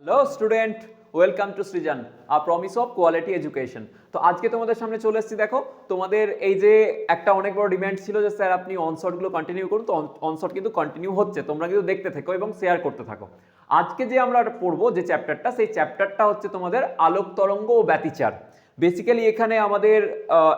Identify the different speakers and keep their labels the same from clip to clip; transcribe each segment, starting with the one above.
Speaker 1: Hello student, welcome to Srijan, a promise of quality education. তো আজকে তোমাদের সামনে চলে এসেছি। দেখো, তোমাদের এই যে একটা অনেক বড় ডিমান্ড ছিল যে স্যার আপনি অনশটগুলো কন্টিনিউ করুন, তো অনশট কিন্তু কন্টিনিউ হচ্ছে, তোমরা কিন্তু দেখতে থাকো এবং শেয়ার করতে থাকো। আজকে যে আমরা পড়বো যে চ্যাপ্টারটা, সেই চ্যাপ্টারটা হচ্ছে তোমাদের আলোক তরঙ্গ ও ব্যতিচার। বেসিক্যালি এখানে আমাদের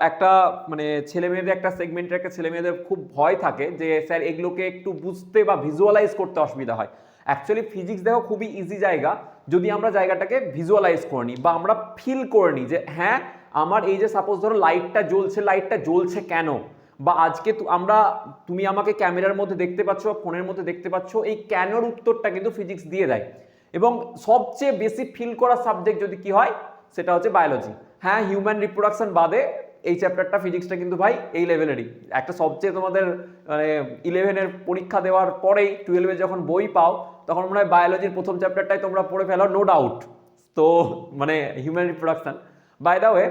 Speaker 1: একটা মানে ছেলে মেয়েদের একটা সেগমেন্টের একটা ছেলে মেয়েদের খুব ভয় থাকে যে স্যার এগুলোকে একটু বুঝতে বা ভিজুয়ালাইজ করতে অসুবিধা হয়। অ্যাকচুয়ালি ফিজিক্স দেখো খুবই ইজি জায়গা, যদি আমরা জায়গাটাকে ভিজুয়ালাইজ করে নিই বা আমরা ফিল করে নিই যে হ্যাঁ আমার এই যে সাপোজ ধরো লাইটটা জ্বলছে কেন, বা আজকে তুমি আমাকে ক্যামেরার মধ্যে দেখতে পাচ্ছ বা ফোনের মধ্যে দেখতে পাচ্ছ, এই কেনর উত্তরটা কিন্তু ফিজিক্স দিয়ে দেয়। এবং সবচেয়ে বেশি ফিল করা সাবজেক্ট যদি কি হয় সেটা হচ্ছে বায়োলজি। হ্যাঁ, হিউম্যান রিপ্রোডাকশন বাদে এই চ্যাপ্টারটা ফিজিক্সটা কিন্তু ভাই এই লেভেলেরই একটা সবচেয়ে তোমাদের মানে 11-এর পরীক্ষা দেওয়ার পরেই 12-এ যখন বই পাও তখন মনে হয় বায়োলজির প্রথম চ্যাপ্টারটাই তোমরা পড়ে ফেলো, নো ডাউট। তো মানে human reproduction by the way,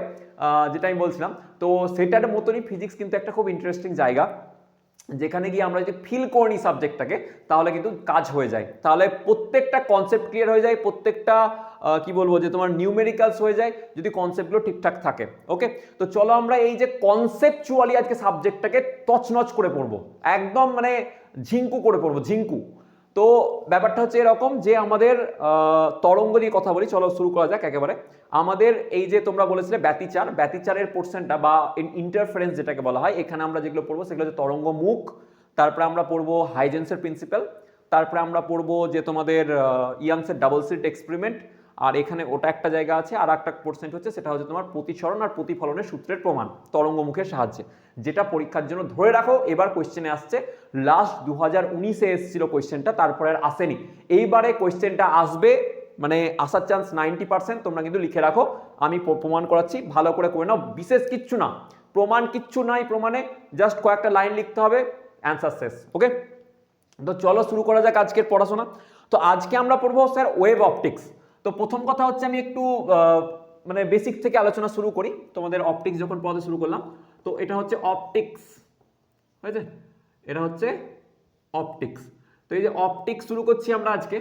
Speaker 1: যেটা আমি বলছিলাম, তো সেটার মতনই ফিজিক্স কিন্তু একটা খুব ইন্টারেস্টিং জায়গা, যেখানে গিয়ে আমরা যদি ফিল করে নিই সাবজেক্টটাকে তাহলে কিন্তু কাজ হয়ে যায়, তাহলে প্রত্যেকটা কনসেপ্ট ক্লিয়ার হয়ে যায়, প্রত্যেকটা কি বলবো যে তোমার নিউমেরিক্যালস হয়ে যায় যদি কনসেপ্টগুলো ঠিকঠাক থাকে। ওকে, তো চলো আমরা এই যে কনসেপচুয়ালি আজকে সাবজেক্টটাকে তছনছ করে পড়বো, একদম মানে ঝিঙ্কু করে পড়বো, ঝিঙ্কু। তো ব্যাপারটা হচ্ছে এরকম যে আমাদের তরঙ্গ দিয়ে কথা বলি, চলো শুরু করা যাক একেবারে। আমাদের এই যে তোমরা বলেছিলে ব্যতিচারের পোর্শনটা বা ইন্টারফারেন্স যেটাকে বলা হয়, এখানে আমরা যেগুলো পড়বো সেগুলো হচ্ছে তরঙ্গ মুখ, তারপরে আমরা পড়বো হাইজেন্সের প্রিন্সিপাল, তারপরে আমরা পড়বো যে তোমাদের ইয়াংসের ডাবল স্লিট এক্সপেরিমেন্ট, আর এখানে ওটা একটা জায়গা আছে, আর একটা পোর্শন হচ্ছে সেটা হচ্ছে তোমার প্রতিসরণ আর প্রতিফলনের সূত্রের প্রমাণ তরঙ্গ মুখের সাহায্যে, যেটা পরীক্ষার জন্য ধরে রাখো এবার কোয়েশ্চেনে আসছে। লাস্ট 2019-এ এসেছিল কোয়েশ্চেনটা, তারপরে আর আসেনি। এইবারে কোয়েশ্চেনটা আসবে, মানে আসার চান্স 90%। তোমরা কিন্তু লিখে রাখো, আমি প্রমাণ করাচ্ছি, ভালো করে করে নাও, বিশেষ কিচ্ছু না, প্রমাণ কিচ্ছু নাই, প্রমাণে জাস্ট কয়েকটা লাইন লিখতে হবে, অ্যান্সার শেষ। ওকে, তো চলো শুরু করা যাক আজকের পড়াশোনা। তো আজকে আমরা পড়বো স্যার ওয়েভ অপটিক্স। তো প্রথম কথা হচ্ছে আমি একটু মানে বেসিক থেকে আলোচনা শুরু করি, তোমাদের অপটিক্স যখন পড়াতে শুরু করলাম। তো এটা হচ্ছে অপটিক্স, হয়েছে, এটা হচ্ছে অপটিক্স। তো এই যে অপটিক্স শুরু করছি আমরা আজকে।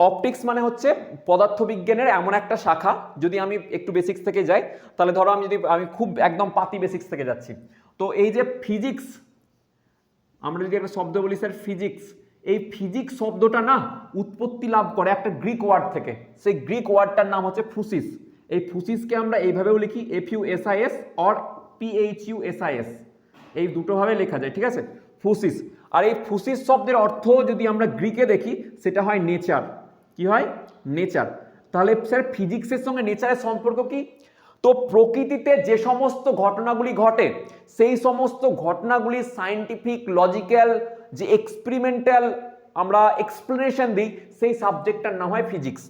Speaker 1: অপটিক্স মানে হচ্ছে পদার্থবিজ্ঞানের এমন একটা শাখা, যদি আমি একটু বেসিক্স থেকে যাই তাহলে ধরো আমি খুব একদম পাতি বেসিক্স থেকে যাচ্ছি। তো এই যে ফিজিক্স, আমরা যদি একটা শব্দ বলি স্যার ফিজিক্স, এই ফিজিক্স শব্দটা না উৎপত্তি লাভ করে একটা গ্রিক ওয়ার্ড থেকে, সেই গ্রিক ওয়ার্ডটার নাম হচ্ছে ফুসিস। এই ফুসিসকে আমরা এইভাবেও লিখি FUSIS অর PHUSIS, এই দুটোভাবে লেখা যায়, ঠিক আছে, ফুসিস। আর এই ফুসিস শব্দের অর্থ যদি আমরা গ্রিকে দেখি সেটা হয় নেচার। কি হয়? নেচার। তাহলে স্যার ফিজিক্সের সঙ্গে নেচারের সম্পর্ক কি? তো প্রকৃতিতে যে সমস্ত ঘটনাগুলি ঘটে সেই সমস্ত ঘটনাগুলির সায়েন্টিফিক লজিক্যাল যে এক্সপেরিমেন্টাল আমরা এক্সপ্লেনেশন দিই, সেই সাবজেক্টটার নাম হয় ফিজিক্স।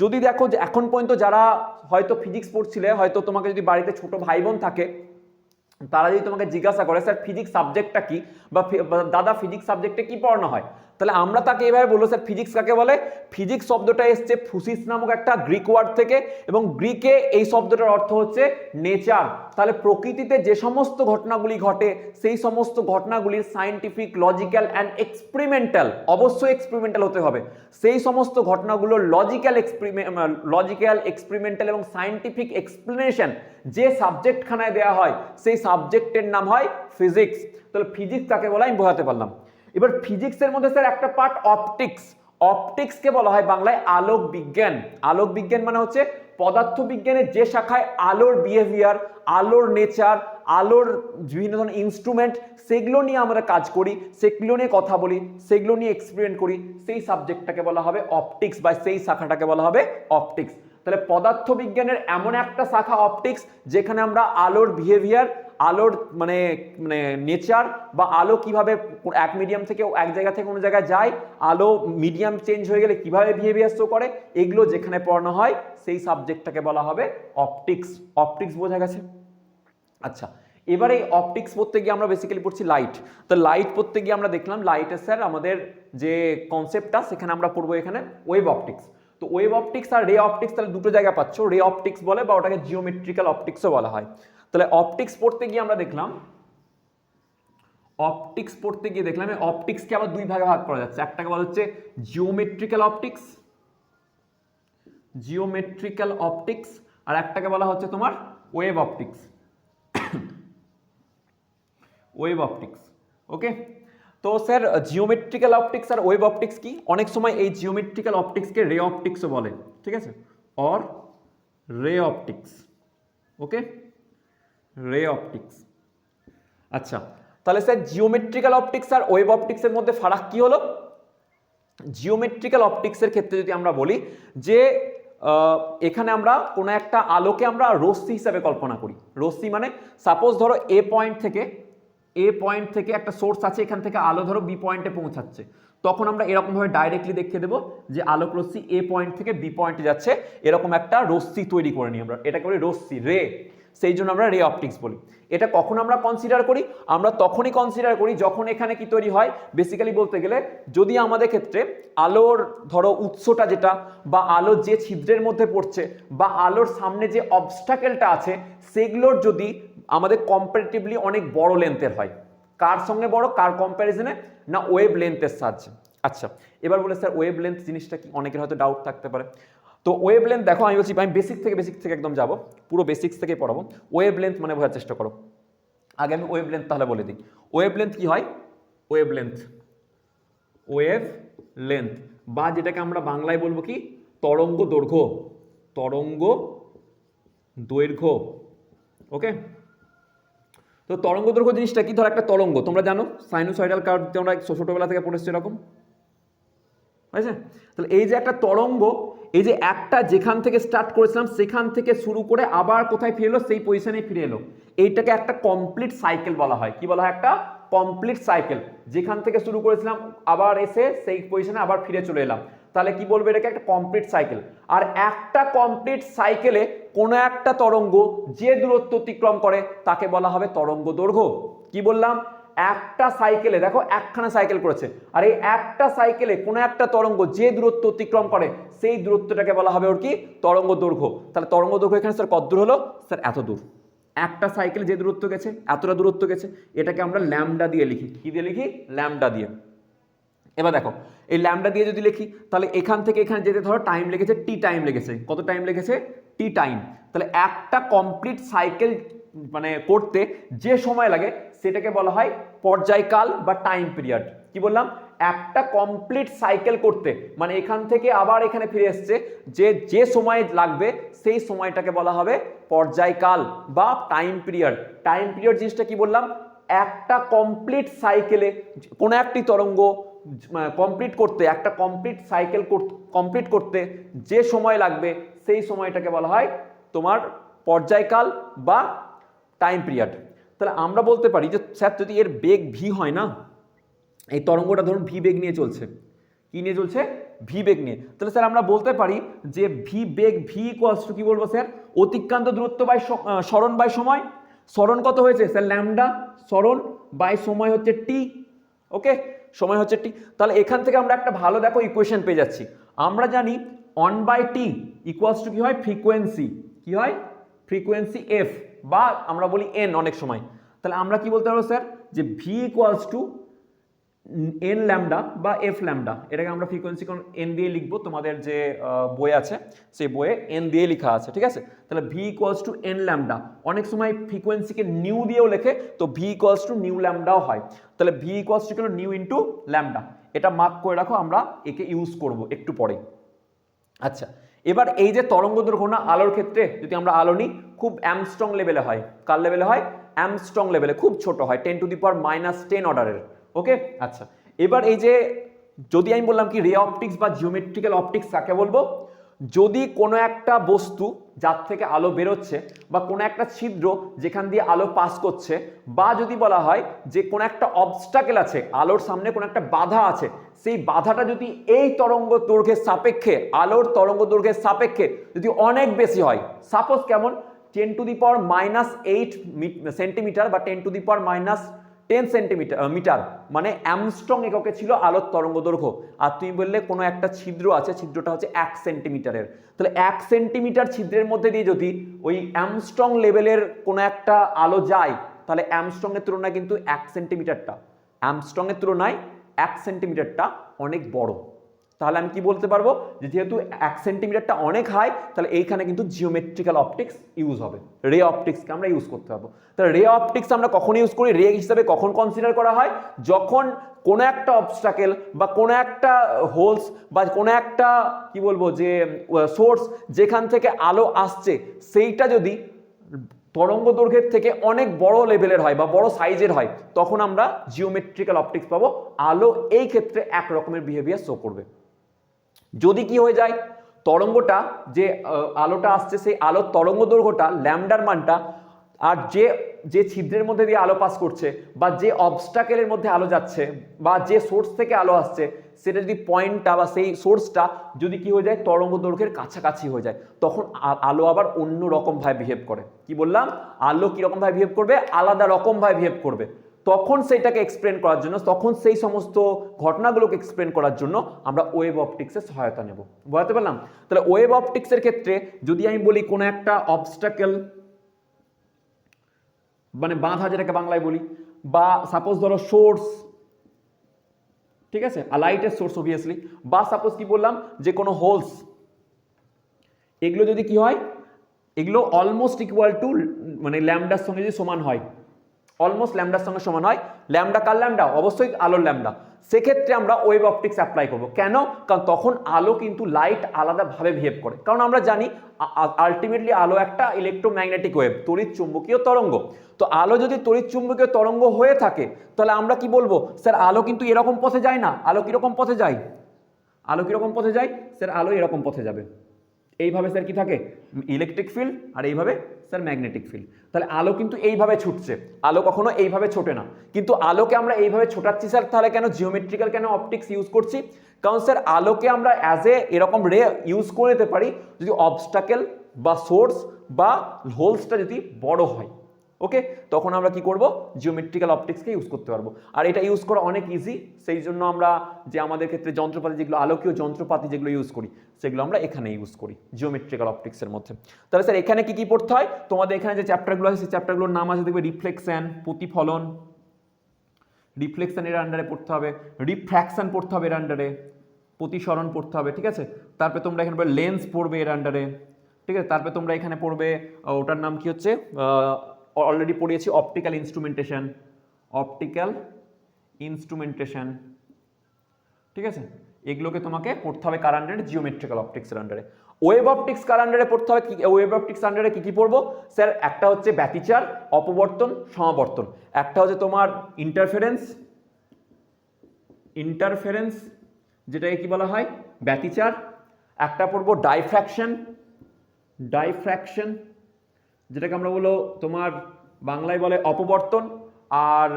Speaker 1: যদি দেখো যে এখন পর্যন্ত যারা হয়তো ফিজিক্স পড়ছিলে, হয়তো তোমাকে যদি বাড়িতে ছোট ভাই বোন থাকে, তারা যদি তোমাকে জিজ্ঞাসা করে স্যার ফিজিক্স সাবজেক্টটা কি, বা দাদা ফিজিক্স সাবজেক্টে কি পড়ানো হয়, তাহলে আমরা তাকে এভাবে বলবো স্যার ফিজিক্স কাকে বলে? ফিজিক্স শব্দটা এসছে ফুসিস নামক একটা গ্রিক ওয়ার্ড থেকে, এবং গ্রিকে এই শব্দটার অর্থ হচ্ছে নেচার। তাহলে প্রকৃতিতে যে সমস্ত ঘটনাগুলি ঘটে সেই সমস্ত ঘটনাগুলির সায়েন্টিফিক লজিক্যাল অ্যান্ড এক্সপেরিমেন্টাল, অবশ্যই এক্সপেরিমেন্টাল হতে হবে, সেই সমস্ত ঘটনাগুলোর লজিক্যাল এক্সপেরিমেন্টাল এবং সায়েন্টিফিক এক্সপ্লেনেশন যে সাবজেক্টখানায় দেওয়া হয় সেই সাবজেক্টের নাম হয় ফিজিক্স। তাহলে ফিজিক্স কাকে বলা আমি বোঝাতে পারলাম। এবার ফিজিক্সের মধ্যে স্যার একটা পার্ট অপটিক্স। অপটিক্সকে বলা হয় বাংলায় আলোক বিজ্ঞান। আলোক বিজ্ঞান মানে হচ্ছে পদার্থবিজ্ঞানের যে শাখায় আলোর বিহেভিয়ার, আলোর নেচার, আলোর বিভিন্ন ধরনের ইনস্ট্রুমেন্ট, সেগুলো নিয়ে আমরা কাজ করি, সেগুলো নিয়ে কথা বলি, সেগুলো নিয়ে এক্সপেরিমেন্ট করি, সেই সাবজেক্টটাকে বলা হবে অপটিক্স, বা সেই শাখাটাকে বলা হবে অপটিক্স। তাহলে পদার্থবিজ্ঞানের এমন একটা শাখা অপটিক্স যেখানে আমরা আলোর বিহেভিয়ার, আলোর মানে মানে নেচার, বা আলো কিভাবে এক মিডিয়াম থেকে এক জায়গা থেকে অন্য জায়গায় যায়, আলো মিডিয়াম চেঞ্জ হয়ে গেলে কিভাবে বিহেভিয়ার শো করে, এগুলো যেখানে পড়ানো হয় সেই সাবজেক্টটাকে বলা হবে অপটিক্স। অপটিক্স বোঝা গেছে? আচ্ছা, এবার এই অপটিক্স পড়তে গিয়ে আমরা বেসিক্যালি পড়ছি লাইট। তো লাইট পড়তে গিয়ে আমরা দেখলাম লাইটের স্যার আমাদের যে কনসেপ্টটা সেখানে আমরা পড়বো এখানে ওয়েভ অপটিক্স। তো ওয়েভ অপটিক্স আর রে অপটিক্স তাহলে দুটো জায়গা পাচ্ছ, রে অপটিক্স বলে বা ওটাকে জিওমেট্রিক্যাল অপটিক্সও বলা হয়। তাহলে অপটিক্স পড়তে গিয়ে আমরা দেখলাম, অপটিক্স পড়তে গিয়ে দেখলাম এই অপটিক্সকে আবার দুই ভাগে ভাগ করা যাচ্ছে, একটাকে বলা হচ্ছে জিওমেট্রিক্যাল অপটিক্স, জিওমেট্রিক্যাল অপটিক্স, আর একটাকে বলা হচ্ছে তোমার ওয়েভ অপটিক্স। ওয়েভ অপটিক্স, ওকে। তো স্যার জিওমেট্রিক্যাল অপটিক্স আর ওয়েভ অপটিক্স কি? অনেক সময় এই জিওমেট্রিক্যাল অপটিক্সকে রে অপটিক্সও বলে, ঠিক আছে, অর রে অপটিক্স, ওকে, রে অপটিক্স। আচ্ছা, তাহলে স্যার জিওমেট্রিক্যাল অপটিক্স আর ওয়েভ অপটিক্সের মধ্যে ফারাক কি হলো? জিওমেট্রিক্যাল অপটিক্সের ক্ষেত্রে যদি আমরা বলি যে এখানে আমরা কোনো একটা আলোকে আমরা রশ্মি হিসাবে কল্পনা করি। রশ্মি মানে সাপোজ ধরো এ পয়েন্ট থেকে একটা সোর্স আছে, এখান থেকে আলো ধরো বি পয়েন্টে পৌঁছাচ্ছে, তখন আমরা এরকমভাবে ডাইরেক্টলি দেখিয়ে দেবো যে আলোক রশ্মি এ পয়েন্ট থেকে বি পয়েন্টে যাচ্ছে, এরকম একটা রশ্মি তৈরি করে নিই আমরা, এটাকে বলি রশ্মি, রে, সেই জন্য আমরা রে অপটিক্স বলি। এটা কখন আমরা কনসিডার করি? আমরা তখনই কনসিডার করি যখন এখানে কি তৈরি হয়, বেসিক্যালি বলতে গেলে যদি আমাদের ক্ষেত্রে আলোর ধরো উৎসটা যেটা, বা আলো যে ছিদ্রের মধ্যে পড়ছে, বা আলোর সামনে যে অবস্টাকেলটা আছে, সেগুলোর যদি আমাদের কম্পারেটিভলি অনেক বড় লেন্থের হয়। কার সঙ্গে বড়, কার কম্প্যারিজনে? না ওয়েভ লেন্থের সাহায্যে। আচ্ছা, এবার বলে স্যার ওয়েভ লেন্থ জিনিসটা কি? অনেকের হয়তো ডাউট থাকতে পারে। তো ওয়েভ লেন্থ দেখো, আমি বলছি আমি বেসিক থেকে একদম যাব, পুরো বেসিক্স থেকে পড়াবো। ওয়েভ লেন্থ মানে বোঝার চেষ্টা করো। আগে আমি ওয়েভ লেন্থ তাহলে বলে দিই। ওয়েভ লেন্থ কি হয়? ওয়েভ লেন্থ বা যেটাকে আমরা বাংলায় বলবো কি, তরঙ্গ দৈর্ঘ্য, তরঙ্গ দৈর্ঘ্য, ওকে। তো তরঙ্গ দৈর্ঘ্য জিনিসটা কি? ধর একটা তরঙ্গ, তোমরা জানো সাইনোসয়েডাল কার্ভ তোমরা ছোটবেলা থেকে পড়েছো এরকম, হয়েছে? তাহলে এই যে একটা তরঙ্গ, এই যে একটা যেখান থেকে স্টার্ট করেছিলাম সেখান থেকে শুরু করে আবার কোথায় ফিরে এলো, সেই পজিশনে ফিরে এলো, এইটাকে একটা কমপ্লিট সাইকেল বলা হয়। কি বলা হয়? একটা কমপ্লিট সাইকেল। যেখান থেকে শুরু করেছিলাম আবার এসে সেই পজিশনে আবার ফিরে চলে এলাম, তাহলে কি বলবো? এটাকে একটা কমপ্লিট সাইকেল। আর একটা কমপ্লিট সাইকেলে কোনো একটা তরঙ্গ যে দূরত্ব অতিক্রম করে তাকে বলা হবে তরঙ্গ দৈর্ঘ্য। কি বললাম? একটা সাইকেলে, দেখো একখানা সাইকেল করেছে, আর এই একটা সাইকেলে কোনো একটা তরঙ্গ যে দূরত্ব অতিক্রম করে সেই দূরত্বটাকে বলা হবে ওর কি? তরঙ্গ দৈর্ঘ্য। তাহলে তরঙ্গ দৈর্ঘ্য এখানে স্যার কত দূর হলো? স্যার এত দূর। একটা সাইকেলে যে দূরত্ব গেছে, এতটা দূরত্ব গেছে, এটাকে আমরা ল্যামডা দিয়ে লিখি। কি দিয়ে লিখি? ল্যামডা দিয়ে। এবার দেখো, এই ল্যামডা দিয়ে যদি লিখি, তাহলে এখান থেকে এখানে যেতে ধরো টাইম লেগেছে, টি টাইম লেগেছে। কত টাইম লেগেছে? Tea time. তাহলে একটা কমপ্লিট সাইকেল মানে করতে যে সময় লাগে সেটাকে বলা হয় পর্যায়কাল বা টাইম পিরিয়ড। কি বললাম? একটা কমপ্লিট সাইকেল করতে, মানে এখান থেকে আবার এখানে ফিরে এসছে, যে সময় লাগবে সেই সময়টাকে বলা হবে পর্যায়কাল বা টাইম পিরিয়ড। টাইম পিরিয়ড জিনিসটা কি বললাম? একটা কমপ্লিট সাইকেলে কোনো একটি তরঙ্গ কমপ্লিট করতে, একটা কমপ্লিট সাইকেল কমপ্লিট করতে যে সময় লাগবে সেই সময়টাকে বলা হয় তোমার পর্যায়কাল বা টাইম পিরিয়ড। তাহলে আমরা বলতে পারি যে স্যার যদি এর বেগ ভি হয় না, এই তরঙ্গটা ধরুন ভি বেগ নিয়ে চলছে, কি নিয়ে চলছে? ভি বেগ নিয়ে, তাহলে স্যার আমরা বলতে পারি যে V beg, V equals to কি বলবো স্যার? অতিক্রান্ত দূরত্ব বাই সরণ বাই সময়। সরণ কত হয়েছে স্যার? ল্যামডা। সরণ বাই সময় হচ্ছে টি, ওকে, সময় হচ্ছে টি। তাহলে এখান থেকে আমরা একটা ভালো দেখো ইকুয়েশন পেয়ে যাচ্ছি। আমরা জানি 1/t ইকুয়ালস টু কি হয়? ফ্রিকোয়েন্সি। কি হয়? ফ্রিকোয়েন্সি এফ, বা আমরা বলি এন অনেক সময়। তাহলে আমরা কি বলতে পারবো স্যার? যে V equals two N lambda বা এফ ল্যামডা। এটাকে আমরা ফ্রিকোয়েন্সি এন দিয়ে লিখবো, তোমাদের যে বই আছে সেই বইয়ে এন দিয়ে লেখা আছে, ঠিক আছে? তাহলে V equals two N lambda. অনেক সময় ফ্রিকোয়েন্সিকে নিউ দিয়েও লেখে, তো ভি ইকুয়ালস টু নিউ ল্যামডাও হয়। তাহলে ভি ইকুয়ালস টু কেন? New into lambda. এটা মার্ক করে রাখো, আমরা একে ইউজ করব একটু পরে। আচ্ছা, এবার এই যে তরঙ্গ দৈর্ঘ্য না, আলোর ক্ষেত্রে যদি আমরা আলো নিই, খুব অ্যামস্ট্রং লেভেলে হয়। কার লেভেলে হয়? অ্যামস্ট্রং লেভেলে, খুব ছোট হয়, 10⁻⁻10 অর্ডারের, ওকে। আচ্ছা, এবার এই যে যদি আমি বললাম কি রে অপটিক্স বা জিওমেট্রিক্যাল অপটিক্স কাকে বলবো? যদি কোনো একটা বস্তু যার থেকে আলো বেরোচ্ছে, বা কোনো একটা ছিদ্র যেখান দিয়ে আলো পাস করছে, বা যদি বলা হয় যে কোনো একটা অবস্টাকেল আছে, আলোর সামনে কোনো একটা বাধা আছে, সেই বাধাটা যদি এই তরঙ্গ দৈর্ঘ্যের সাপেক্ষে, আলোর তরঙ্গ দৈর্ঘ্যের সাপেক্ষে যদি অনেক বেশি হয়, সাপোজ কেমন? 10⁻⁸ সেন্টিমিটার বা 10⁻⁻10 সেন্টিমিটার, মানে অ্যামস্ট্রং এককে ছিল আলোর তরঙ্গ দৈর্ঘ্য। আর তুমি বললে কোনো একটা ছিদ্র আছে, ছিদ্রটা হচ্ছে 1 সেন্টিমিটারের। তাহলে 1 সেন্টিমিটার ছিদ্রের মধ্যে দিয়ে যদি ওই অ্যামস্ট্রং লেভেলের কোনো একটা আলো যায়, তাহলে অ্যামস্ট্রং এর তুলনায় কিন্তু 1 সেন্টিমিটারটা, অ্যামস্ট্রং এর তুলনায় 1 সেন্টিমিটারটা অনেক বড়। তাহলে আমি কি বলতে পারবো যে যেহেতু 1 সেন্টিমিটারটা অনেক হাই, তাহলে এইখানে কিন্তু জিওমেট্রিক্যাল অপটিক্স ইউজ হবে, রে অপটিক্সকে আমরা ইউজ করতে পারবো। তাহলে রে অপটিক্স আমরা কখন ইউজ করি, রে হিসাবে কখন কনসিডার করা হয়, যখন কোনো একটা অবস্টাকেল বা কোনো একটা হোলস বা কোনো একটা কি বলবো যে সোর্স যেখান থেকে আলো আসছে সেইটা যদি তরঙ্গ দৈর্ঘ্যের থেকে অনেক বড় লেভেলের হয় বা বড় সাইজের হয়, তখন আমরা জিওমেট্রিক্যাল অপটিক্স পাবো। আলো এই ক্ষেত্রে এক রকমের বিহেভিয়ার শো করবে। যদি কি হয়ে যায়, তরঙ্গটা যে আলোটা আসছে সেই আলোর তরঙ্গ দৈর্ঘ্যটা ল্যামডার মানটা আর যে ছিদ্রের মধ্যে দিয়ে আলো পাস করছে বা যে অবস্টাকেলের মধ্যে আলো যাচ্ছে বা যে সোর্স থেকে আলো আসছে, সেটা যদি পয়েন্টটা বা সেই সোর্সটা যদি কি হয়ে যায় তরঙ্গ দৈর্ঘ্যের কাছাকাছি হয়ে যায়, তখন আলো আবার অন্য রকম ভাবে বিহেভ করে। কি বললাম, আলো কিরকম ভাবে বিহেভ করবে, আলাদা রকম ভাবে বিহেভ করবে। তখন সেইটাকে এক্সপ্লেন করার জন্য, তখন সেই সমস্ত ঘটনাগুলোকে এক্সপ্লেন করার জন্য আমরা ওয়েভ অপটিক্সের সহায়তা নেব। বুঝতে পারলাম? তাহলে ওয়েভ অপটিক্সের ক্ষেত্রে যদি আমি বলি কোনো একটা অবস্টাকেল মানে বাঁধা, যেটাকে বাংলায় বলি, বা সাপোজ ধরো সোর্স, ঠিক আছে, লাইটের সোর্স অবভিয়াসলি, বা সাপোজ কি বললাম যে কোনো হোলস, এগুলো যদি কি হয়, এগুলো অলমোস্ট ইকুয়াল টু মানে ল্যামডার সঙ্গে যদি সমান হয়, অলমোস্ট ল্যামডার সঙ্গে সমান হয়, ল্যামডা কার ল্যামডা, অবশ্যই আলোর ল্যামডা, সেক্ষেত্রে আমরা ওয়েভ অপটিক্স অ্যাপ্লাই করব। কেন? কারণ তখন আলো কিন্তু লাইট আলাদাভাবে বিহেভ করে। কারণ আমরা জানি আলটিমেটলি আলো একটা ইলেকট্রোম্যাগনেটিক ওয়েভ, তড়িৎ চুম্বকীয় তরঙ্গ। তো আলো যদি তড়িৎ চুম্বকীয় তরঙ্গ হয়ে থাকে, তাহলে আমরা কি বলবো, স্যার আলো কিন্তু এরকম পথে যায় না। আলো কিরকম পথে যায়, আলো কিরকম পথে যায়, স্যার আলো এরকম পথে যাবে। এইভাবে স্যার কি থাকে, ইলেকট্রিক ফিল্ড, আর এইভাবে স্যার ম্যাগনেটিক ফিল্ড। তাহলে আলো কিন্তু এইভাবে ছুটছে, আলো কখনো এইভাবে ছোটে না। কিন্তু আলোকে আমরা এইভাবে ছোটাচ্ছি স্যার, তাহলে কেন জিওমেট্রিক্যাল কেন অপটিক্স ইউজ করছি? কারণ স্যার আলোকে আমরা অ্যাজ এ এরকম রে ইউজ করে নিতে পারি যদি অবস্টাকেল বা সোর্স বা হোলসটা যদি বড় হয়। ওকে, তখন আমরা কি করব, জিওমেট্রিক্যাল অপটিক্সকে ইউজ করতে পারবো। আর এটা ইউজ করা অনেক ইজি, সেই জন্য আমরা যে আমাদের ক্ষেত্রে যন্ত্রপাতি যেগুলো আলোকীয় যন্ত্রপাতি যেগুলো ইউজ করি, সেগুলো আমরা এখানে ইউজ করি জিওমেট্রিক্যাল অপটিক্সের মধ্যে। তাহলে স্যার এখানে কি কি পড়তে হয়, তোমাদের এখানে যে চ্যাপ্টারগুলো আছে সেই চ্যাপ্টারগুলোর নাম আছে, দেখবে রিফ্লেকশন, প্রতিফলন, রিফ্লেকশন এর আন্ডারে পড়তে হবে, রিফ্র্যাকশন পড়তে হবে এর আন্ডারে, প্রতিসরণ পড়তে হবে, ঠিক আছে। তারপরে তোমরা এখানে লেন্স পড়বে এর আন্ডারে, ঠিক আছে। তারপরে তোমরা এখানে পড়বে ওটার নাম কি হচ্ছে, অলরেডি পড়িয়েছি অপটিক্যাল ইনস্ট্রুমেন্টেশন, অপটিক্যাল ইনস্ট্রুমেন্টেশন, ঠিক আছে। এগুলোকে তোমাকে পড়তে হবে কার আন্ডারে, জিওমেট্রিক্যাল অপটিক্সের আন্ডারে। ওয়েভ অপটিক্স কার আন্ডারে পড়তে হবে, ওয়েভ অপটিক্স আন্ডারে কি কি পড়বো স্যার, একটা হচ্ছে ব্যতিচার, অপবর্তন, সমাবর্তন, একটা হচ্ছে তোমার ইন্টারফারেন্স, ইন্টারফারেন্স যেটাকে কি বলা হয় ব্যতিচার, একটা পড়বো ডাইফ্র্যাকশন, ডাইফ্র্যাকশন যেটাকে আমরা বলো তোমার বাংলায় বলে অপবর্তন, আর